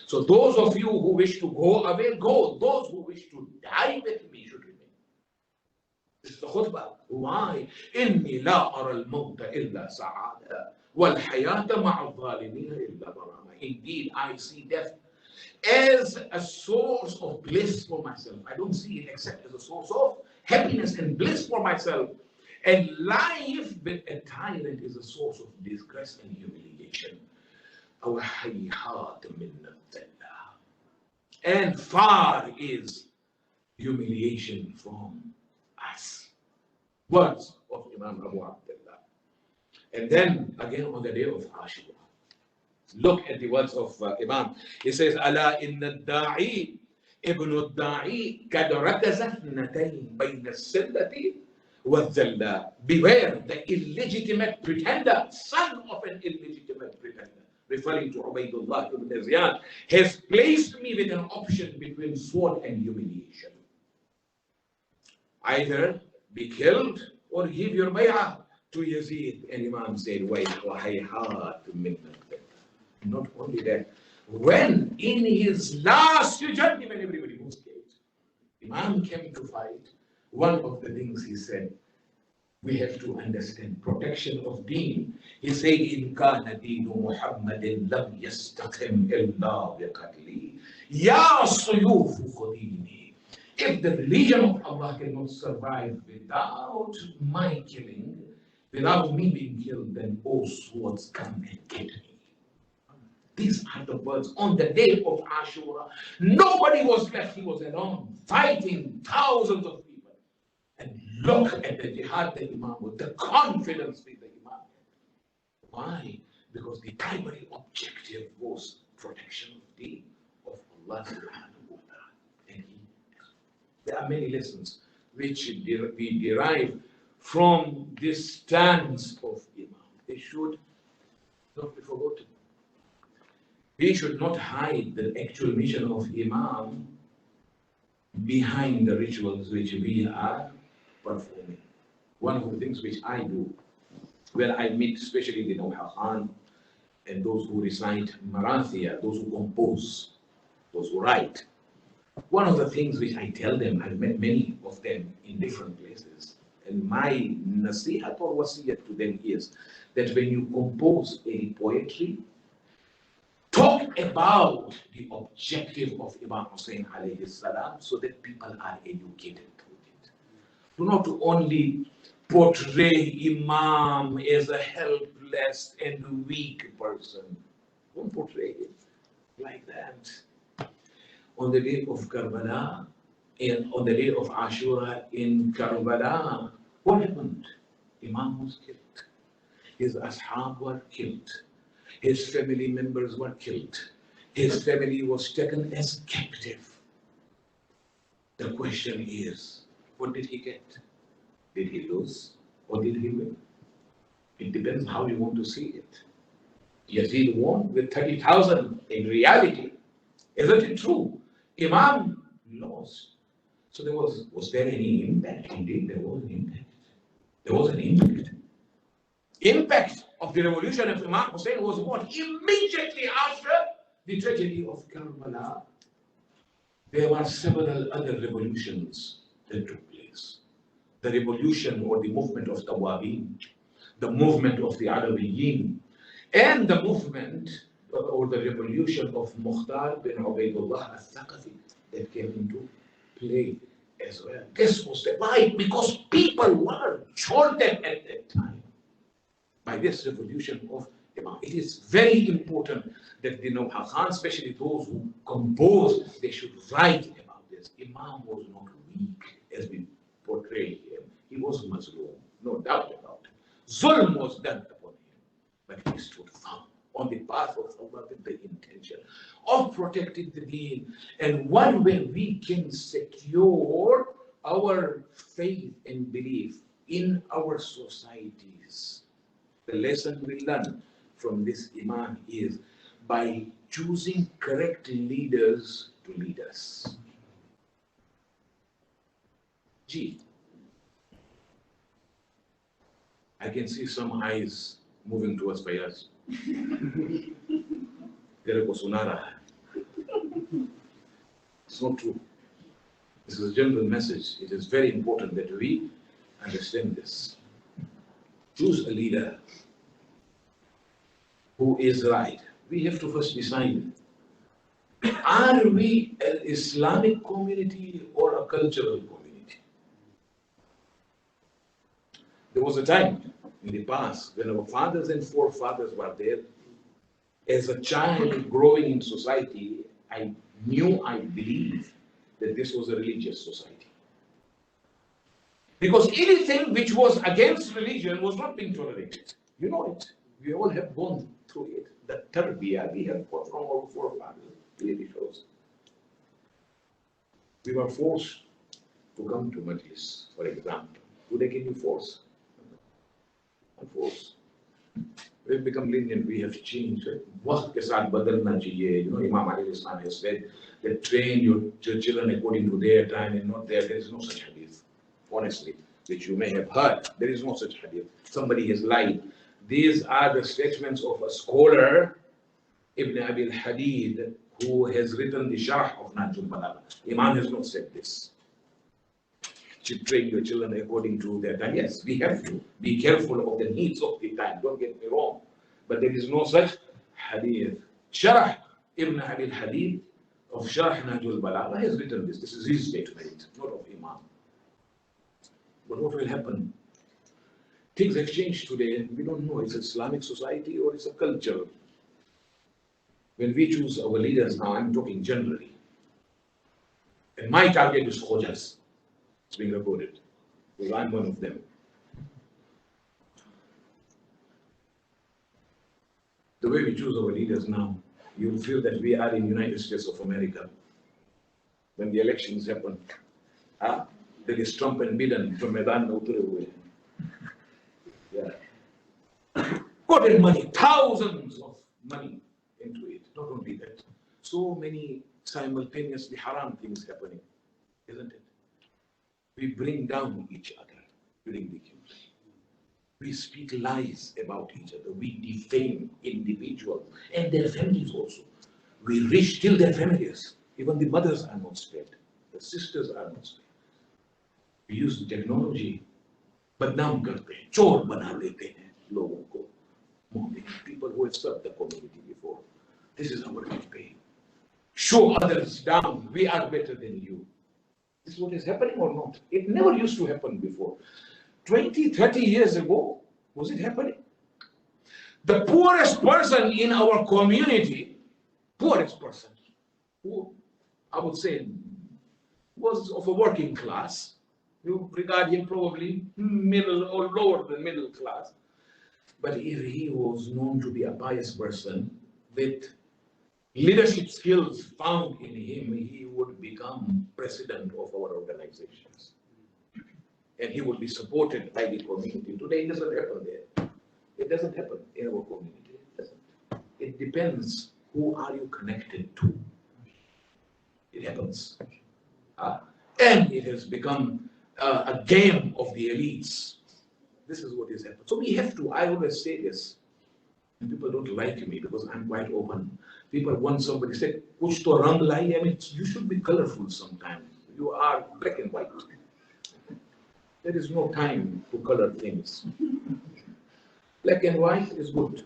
So those of you who wish to go away, go. Those who wish to die with me should remain. This is the khutbah. Why? إِنِّي لَا أَرَى الْمَوْتَ إِلَّا سَعَادَةً وَالْحَيَاةَ مَعَ الظَّالِمِينَ إِلَّا ضَرَامًا. Indeed, I see death as a source of bliss for myself. I don't see it except as a source of happiness and bliss for myself. And life with a tyrant is a source of disgrace and humiliation. And far is humiliation from us. Words of Imam Abu Abdullah. And then again on the day of Ashura, look at the words of Imam. He says, "Ala inna da'i ibn al-da'i kad rakaza thnatayn bayna as-sillati wa-dhalla." Beware the illegitimate pretender, son of an illegitimate pretender, referring to Ubaydullah ibn Ziyad, has placed me with an option between sword and humiliation. Either be killed or give your bay'ah to Yazid. And Imam said, wait, not only that, when in his last journey, when everybody was killed, Imam came to fight. One of the things he said, we have to understand protection of deen. He said, "In kana deenu Muhammadin lam yastaqim illa biqatli, ya suyufu qadini." If the religion of Allah cannot survive without my killing, without me being killed, then all swords come and get me. These are the words on the day of Ashura. Nobody was left. He was alone, fighting thousands of people. And look at the jihad that Imam with the confidence with the Imam. Why? Because the primary objective was protection of the of Allah subhanahu wa ta'ala. And there are many lessons which we derive from this stance of Imam. They should not be forgotten. We should not hide the actual mission of Imam behind the rituals which we are performing. One of the things which I do, where I meet especially the Nawha Khan and those who recite Marathia, those who compose, those who write. One of the things which I tell them, I've met many of them in different places, and my nasihat or wasiyat to them is that when you compose any poetry, talk about the objective of Imam Hussein alayhi salam so that people are educated through it. Do not only portray Imam as a helpless and weak person. Don't portray it like that. On the day of Karbala, and on the day of Ashura in Karbala, what happened? Imam was killed. His ashab were killed. His family members were killed. His family was taken as captive. The question is, what did he get? Did he lose or did he win? It depends how you want to see it. Yazid won with 30,000 in reality. Isn't it true? Imam lost. So was there any impact? Indeed, there was an impact. There was an impact. Impact of the revolution of Imam Hussein was what? Immediately after the tragedy of Karbala, there were several other revolutions that took place. The revolution or the movement of Tawabin, the movement of the Alawiyin, and the movement or the revolution of Mukhtar bin Ubaydullah al-Thaqafi that came into play as well. This was the why? Because people were jolted at that time by this revolution of Imam. It is very important that the Nawha Khan, especially those who compose, they should write about this. Imam was not weak as we portray him. He was Mazloom, no doubt about it. Zulm was done upon him, but he stood firm on the path of Allah with the intention of protecting the deen. And one way we can secure our faith and belief in our societies, the lesson we learn from this Imam is by choosing correct leaders to lead us. Gee, I can see some eyes moving towards Fayaz. It's not true. This is a general message. It is very important that we understand this. Choose a leader who is right. We have to first decide, are we an Islamic community or a cultural community? There was a time in the past when our fathers and forefathers were there. As a child growing in society, I believed that this was a religious society. Because anything which was against religion was not being tolerated. You know it. We all have gone through it. The tarbiyah we have got from our forefathers clearly shows. We were forced to come to majlis, for example. Today, can you force? Unforced. We've become lenient, we have changed. Waqt ke saath badalna chahiye. You know, Imam Ali Islam has said that train your children according to their time and not their. There is no such hadith, honestly, which you may have heard. There is no such hadith. Somebody has lied. These are the statements of a scholar, Ibn Abi al-Hadid, who has written the Sharh of Nahjul Balagha. Imam has not said this. To train your children according to their time. Yes, we have to be careful of the needs of the time. Don't get me wrong. But there is no such hadith. Sharh Ibn Abi al-Hadid of Sharh Nahjul Balagha has written this. This is his statement, not of Imam. But what will happen? Things have changed today. We don't know. It's an Islamic society or it's a culture. When we choose our leaders now, I'm talking generally. And my target is Khojas. It's being recorded. Because I'm one of them. The way we choose our leaders now, you'll feel that we are in United States of America. When the elections happen, there is Trump and Biden from Medan Uttare. Yeah. Got in money, thousands of money into it. Not only that, so many simultaneously haram things happening, isn't it? We bring down each other during the Qs. We speak lies about each other. We defame individuals and their families also. We reach till their families. Even the mothers are not spared. The sisters are not spared. We use the technology. Badnaam karte hain, chor bana lete hain logon ko. People who have served the community before. This is our campaign. Show others down. We are better than you. This is what is happening or not? It never used to happen before. 20, 30 years ago, was it happening? The poorest person in our community, poorest person, who I would say was of a working class, you regard him probably middle or lower than middle class, but if he was known to be a pious person with leadership skills found in him, he would become president of our organizations. And he would be supported by the community. Today it doesn't happen there. It doesn't happen in our community. It doesn't. It depends who are you connected to. It happens. And it has become a game of the elites. This is what is happening. So we have to, I always say this, and people don't like me because I'm quite open. People want somebody to say, kuch to rang lai. I mean, you should be colorful sometimes. You are black and white. There is no time to color things. Black and white is good.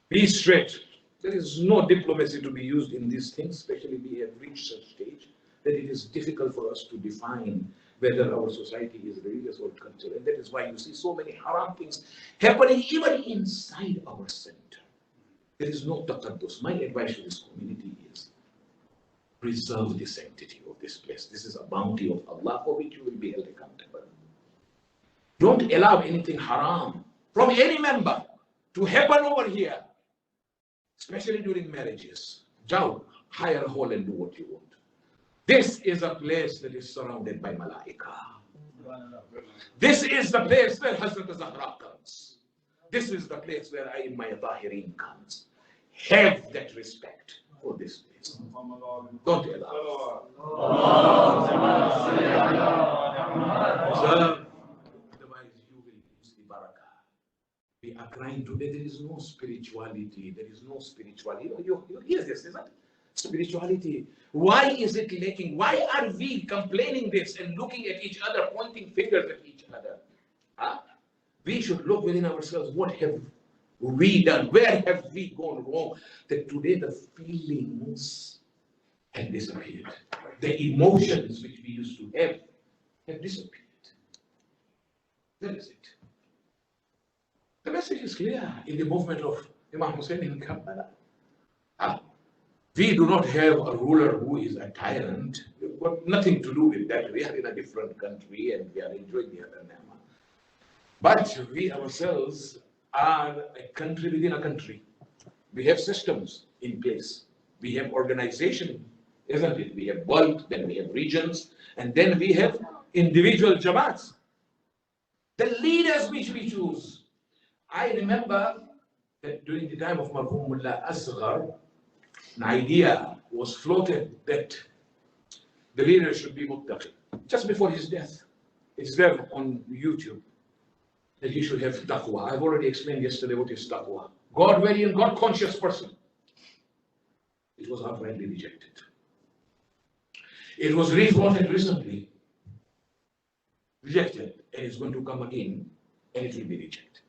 Be straight. There is no diplomacy to be used in these things, especially we have reached such stage that it is difficult for us to define whether our society is religious or cultural. And that is why you see so many haram things happening even inside our center. There is no taqaddus. My advice to this community is preserve the sanctity of this place. This is a bounty of Allah for which you will be held accountable. Don't allow anything haram from any member to happen over here, especially during marriages. Jao, hire a hall and do what you want. This is a place that is surrounded by malaika. This is the place where Hazrat Zahra comes. This is the place where A'immah Tahirin comes. Have that respect for this place. Don't allow. Otherwise you will lose the barakah. We are crying today, there is no spirituality. There is no spirituality. You hear this, isn't it? Spirituality. Why is it lacking? Why are we complaining this and looking at each other, pointing fingers at each other? We should look within ourselves. What have we done? Where have we gone wrong? That today the feelings have disappeared. The emotions which we used to have disappeared. That is it. The message is clear in the movement of Imam Hussein in Karbala. We do not have a ruler who is a tyrant. We've got nothing to do with that. We are in a different country and we are enjoying the other nama. But we ourselves are a country within a country. We have systems in place. We have organization, isn't it? We have world, then we have regions, and then we have individual Jamaats. The leaders which we choose. I remember that during the time of Marhum Mullah Asghar, an idea was floated that the leader should be muttaqi. Just before his death, it's there on YouTube, that he should have taqwa. I've already explained yesterday what is taqwa. God-very and God-conscious person. It was outrightly rejected. It was refloated recently, rejected, and it's going to come again, and it will be rejected.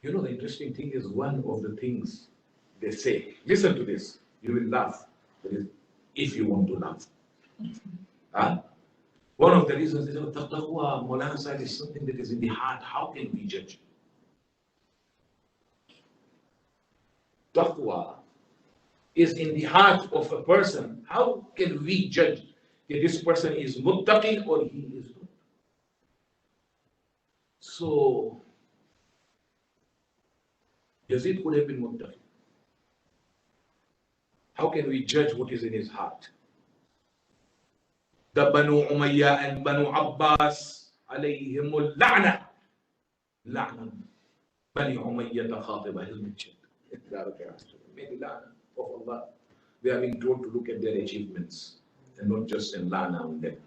You know, the interesting thing is one of the things they say, listen to this, you will laugh, if you want to laugh. One of the reasons is that taqwa, Maulana said, is something that is in the heart. How can we judge? Taqwa is in the heart of a person. How can we judge that this person is muttaqi or he is not? So, Yazid could have been muttaqi. How can we judge what is in his heart? The Banu Umayyah and Banu Abbas, alayhimul la'na. La'na. Bani Umayyah khatiba, is mentioned. Maybe la'na of Allah. We are being told to look at their achievements and not just in la'na on them.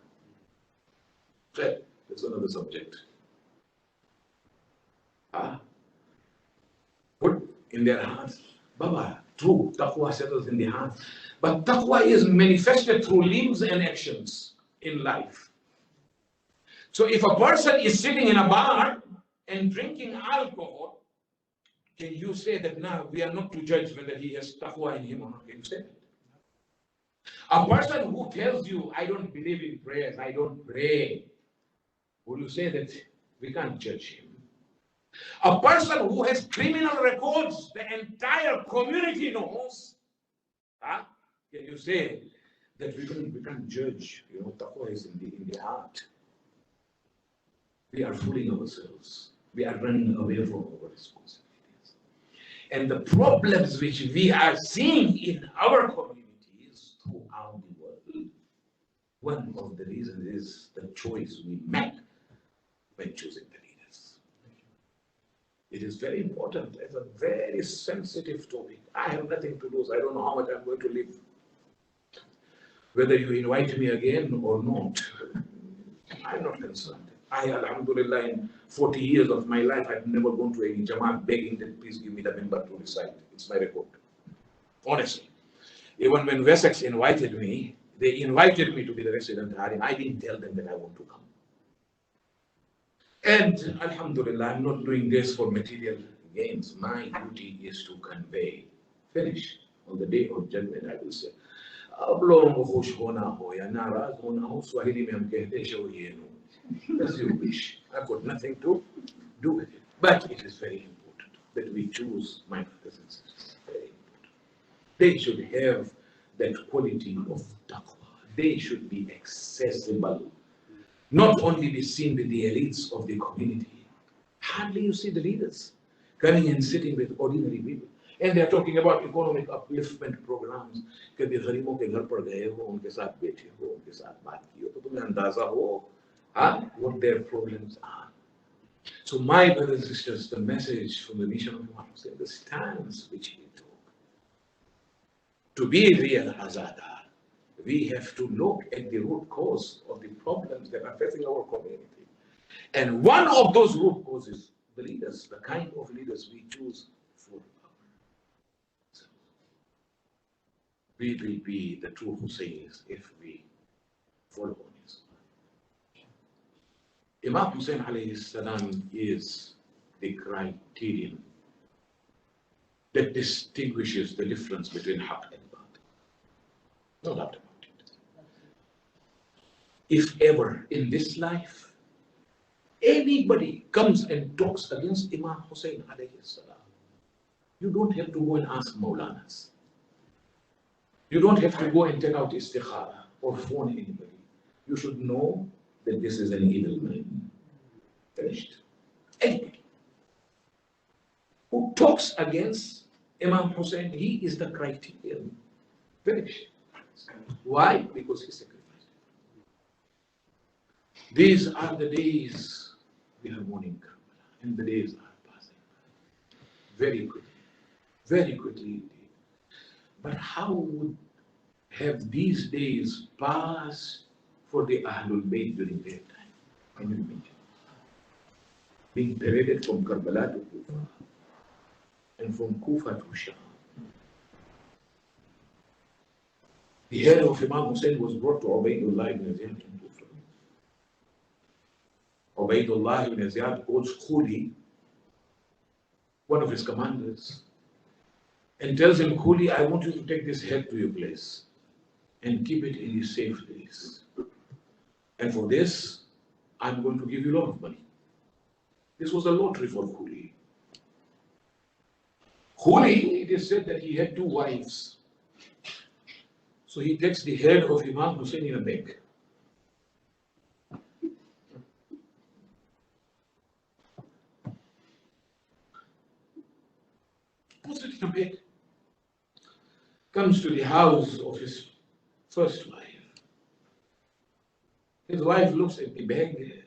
Okay, that's another subject. Put in their hearts, Baba, true, taqwa settles in the heart. But taqwa is manifested through limbs and actions in life. So if a person is sitting in a bar and drinking alcohol, can you say that now we are not to judge whether he has taqwa in him or not? Can you say that? A person who tells you, I don't believe in prayers, I don't pray, will you say that we can't judge him? A person who has criminal records, the entire community knows, can you say that we can't judge? You know, taqwa is in the heart. We are fooling ourselves. We are running away from our responsibilities. And the problems which we are seeing in our communities throughout the world, one of the reasons is the choice we make when choosing the leaders. It is very important. It's a very sensitive topic. I have nothing to lose. I don't know how much I'm going to live. Whether you invite me again or not, I'm not concerned. I, alhamdulillah, in 40 years of my life, I've never gone to any Jamaat begging that please give me the member to recite. It's my record. Honestly. Even when Essex invited me, they invited me to be the resident Harim. I didn't tell them that I want to come. And alhamdulillah, I'm not doing this for material gains. My duty is to convey. Finish. On the day of judgment, I will say, आप लोगों को खुश होना हो या नाराज होना हो, Swahili में हम कहते हैं शोयेनो. As you wish. I've got nothing to do with it. But it is very important that we choose my brothers and sisters. Very important. They should have that quality of taqwa. They should be accessible. Not only be seen with the elites of the community. Hardly you see the leaders coming and sitting with ordinary people. And they are talking about economic upliftment programs. कभी गरीबों के घर पर गए हो, उनके साथ बैठे हो, उनके साथ बात की हो, तो तुम्हें अंदाजा हो what their problems are. So my brothers and sisters, the message from the mission of Imam Hussein, the stance which he took, to be real Azada, we have to look at the root cause of the problems that are facing our community. And one of those root causes, the leaders, the kind of leaders we choose for ourselves. We will be the true Husseinis if we follow on his path. Imam Hussein alayhi salam is the criterion that distinguishes the difference between haq and batil. No doubt about it. If ever in this life anybody comes and talks against Imam Hussein alayhi salam, you don't have to go and ask Maulanas. You don't have to go and take out istikhara or phone anybody. You should know that this is an evil man. Finished. Anybody who talks against Imam Hussein, he is the criterion. Finished. Why? Because he sacrificed. These are the days we are mourning Karbala, and the days are passing very quickly. Very quickly indeed. But how would have these days passed for the Ahlul Bayt during their time? Can you imagine? Being paraded from Karbala to Kufa, and from Kufa to Sham. The head of Imam Hussein was brought to Ubaydullah ibn Ziyad in Kufa. Ubaydullah ibn Ziyad calls Khuli, one of his commanders, and tells him, Khuli, I want you to take this head to your place and keep it in a safe place. And for this, I'm going to give you a lot of money. This was a lottery for Khuli. Khuli, it is said that he had 2 wives. So he takes the head of Imam Hussein in a bag. Puts it in a bag. Comes to the house of his first wife. His wife looks at the bag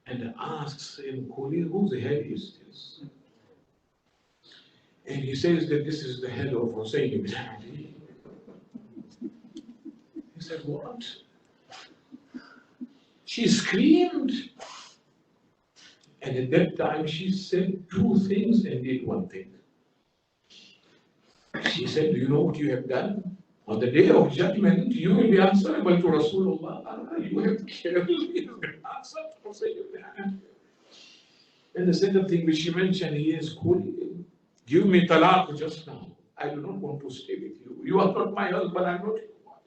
and asks him, Khuli, whose head is this? And he says that this is the head of Hussein ibn Ali. He said, what? She screamed. And at that time she said 2 things and did 1 thing. She said, do you know what you have done? On the day of judgment, you will be answerable to Rasulullah. You have killed me. And the second thing which she mentioned is, give me talaq just now. I do not want to stay with you. You are not my husband, I'm not your wife.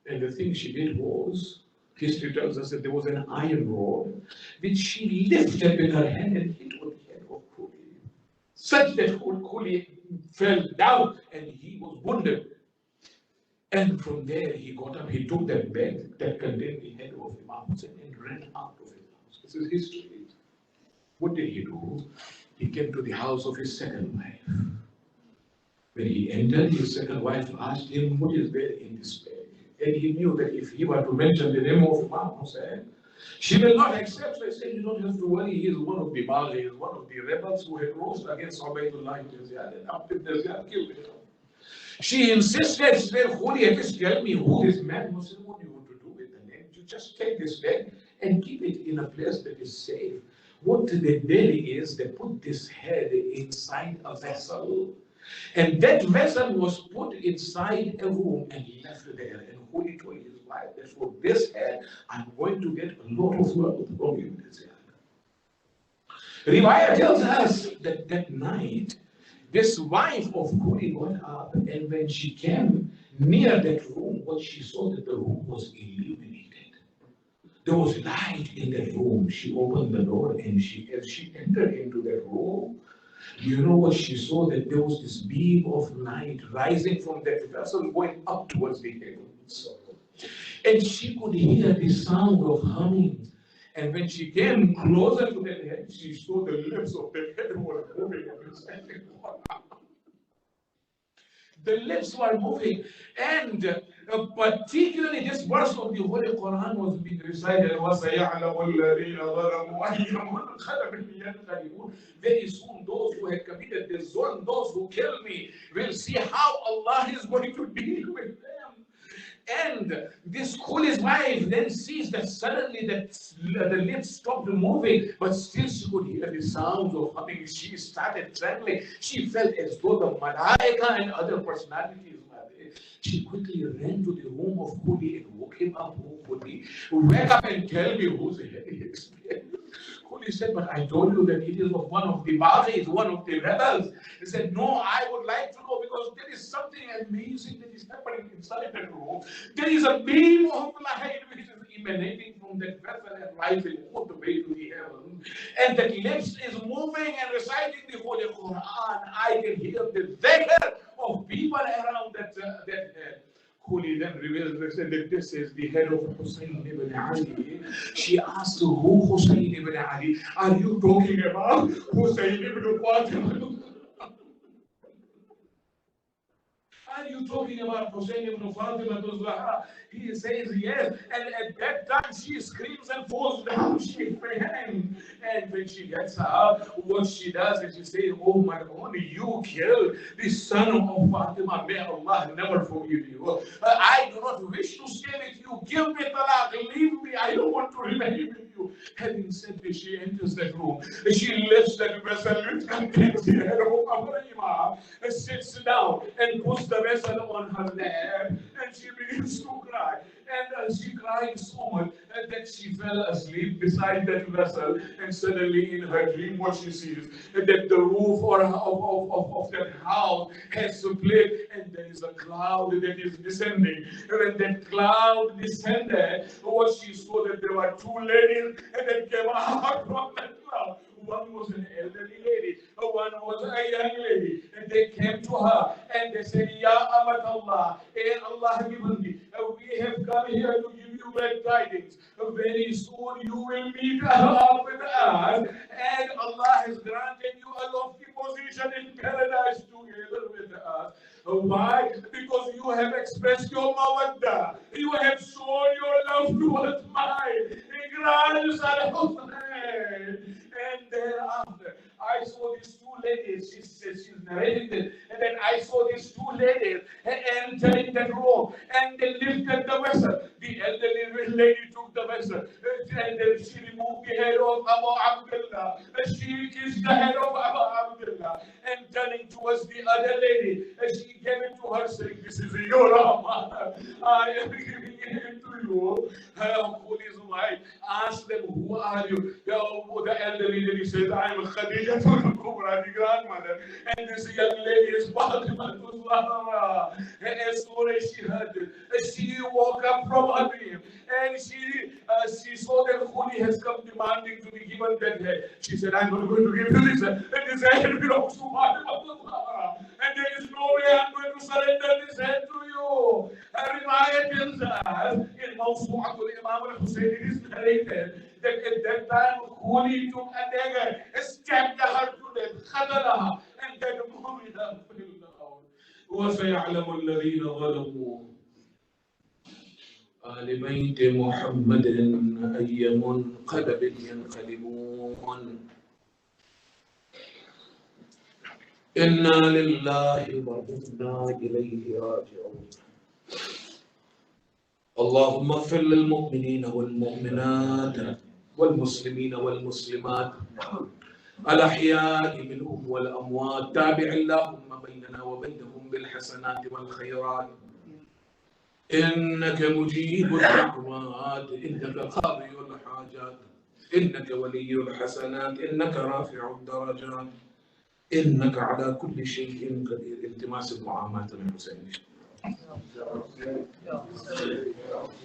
And the thing she did was, history tells us that there was an iron rod which she lifted with her hand and hit on the head of Khuli, such that Khuli fell down and he was wounded. And from there he got up, he took that bag that contained the head of Imam Hussein and ran out of his house. This is history. What did he do? He came to the house of his second wife. When he entered, his second wife asked him, what is there in this bag? And he knew that if he were to mention the name of Imam Hussein, she will not accept. So he said, you don't have to worry, he is one of the Baghi, he is one of the rebels who had rose against Ubaydullah ibn Ziyad, and after Ziyad killed him. She insisted, she said, Khuli, just tell me who this man was and what you want to do with the name. You just take this bag and keep it in a place that is safe. What they did is they put this head inside a vessel. And that vessel was put inside a room and left there. And Khuli told his wife that for this head, I'm going to get a lot of wealth from you. Riwayah tells us that that night, this wife of Khuli got up, and when she came near that room, what she saw that the room was illuminated. There was light in that room. She opened the door, and as she entered into that room, you know what she saw? That there was this beam of light rising from that vessel going up towards the heavens. And she could hear the sound of humming. And when she came closer to that head, she saw the lips of the head were moving. The lips were moving. And particularly this verse of the Holy Quran was being recited. Very soon those who had committed this zulm, those who killed me, will see how Allah is going to deal with them. And this Khuli's wife then sees that suddenly the lips stopped moving, but still she could hear the sounds of humming. She started trembling. She felt as though the Malaika and other personalities were there. She quickly ran to the room of Khuli and woke him up. Oh, Khuli, wake up and tell me whose head is. Khuli He said, but I told you that it is of one of the Baghis, one of the rebels. He said, no, I would like to know because there is something amazing that is happening inside that room. There is a beam of light which is emanating from that vessel and rising all the way to the heaven. And the lips is moving and reciting the Holy Quran. I can hear the dhikr of people around that head. Holy then reveals that this is the head of Hussein ibn Ali. She asked, who Hussein ibn Ali? Are you talking about Hussein ibn Fatima? Are you talking about Hussein ibn Fatima al-Zahra? He says yes. And at that time she screams and falls down. She faints. And when she gets up, what she does is she says, oh my God, you killed the son of Fatima. May Allah never forgive you. I do not wish to stay with you. Give me talaq. Leave me. I don't want to remain with you. Having said this, she enters that room. She lifts that vessel with contains the head of our Imam and sits down and puts the vessel on her lap and she begins to cry. And she cried so much that she fell asleep beside that vessel. And suddenly in her dream, what she sees that the roof of that house has split and there is a cloud that is descending. And when that cloud descended, what she saw that there were two ladies and that came out from that cloud. One was an elderly lady, one was a young lady, and they came to her and they said, Ya Amat Allah, Allah we have come here to give you bad tidings. Very soon you will meet up with us, and Allah has granted you a lofty position in paradise together with us. Why? Because you have expressed your mawadda. You have shown your love towards my grandson Hussein. And thereafter, I saw these two ladies. She's narrating this. And then I saw these two ladies entering that room. And they lifted the vessel. The elderly lady took the vessel. And then she removed the head of Abu Abdullah. And she kissed the head of Abu Abdullah. And turning towards the other lady, she gave it to her, saying, this is your Rahman. I am giving it to you. Holy Zumayt asked them, who are you? The elderly lady says, I am Khadija al-Kubra, the grandmother. And this young lady is Fatima al-Zahra. As soon as she heard it, she woke up from her dream. And she saw that Khuli has come demanding to be given that head. She said, I'm not going to give you this head. And this head belongs to Fatima al-Zahra. And there is no way I'm going to surrender this head to you. Riwayat tells us, in Mawsu'at al-Imam al-Hussein, it is narrated that at that time, Khuli took a dagger, stabbed her to death, khadalaha, and then moved her to the ground. وَسَيَعْلَمُ الَّذِينَ ظَلَمُوا آل بيت محمد أي منقلب ينقلبون إنا لله وإنا إليه راجعون اللهم اغفر للمؤمنين والمؤمنات والمسلمين والمسلمات الأحياء منهم والأموات تابع اللهم بيننا وبينهم بالحسنات والخيرات إنك مجيب الدعوات إنك قاضي الحاجات إنك ولي الحسنات إنك رافع الدرجات إنك على كل شيء قدير. التماس المعاماة من حسين.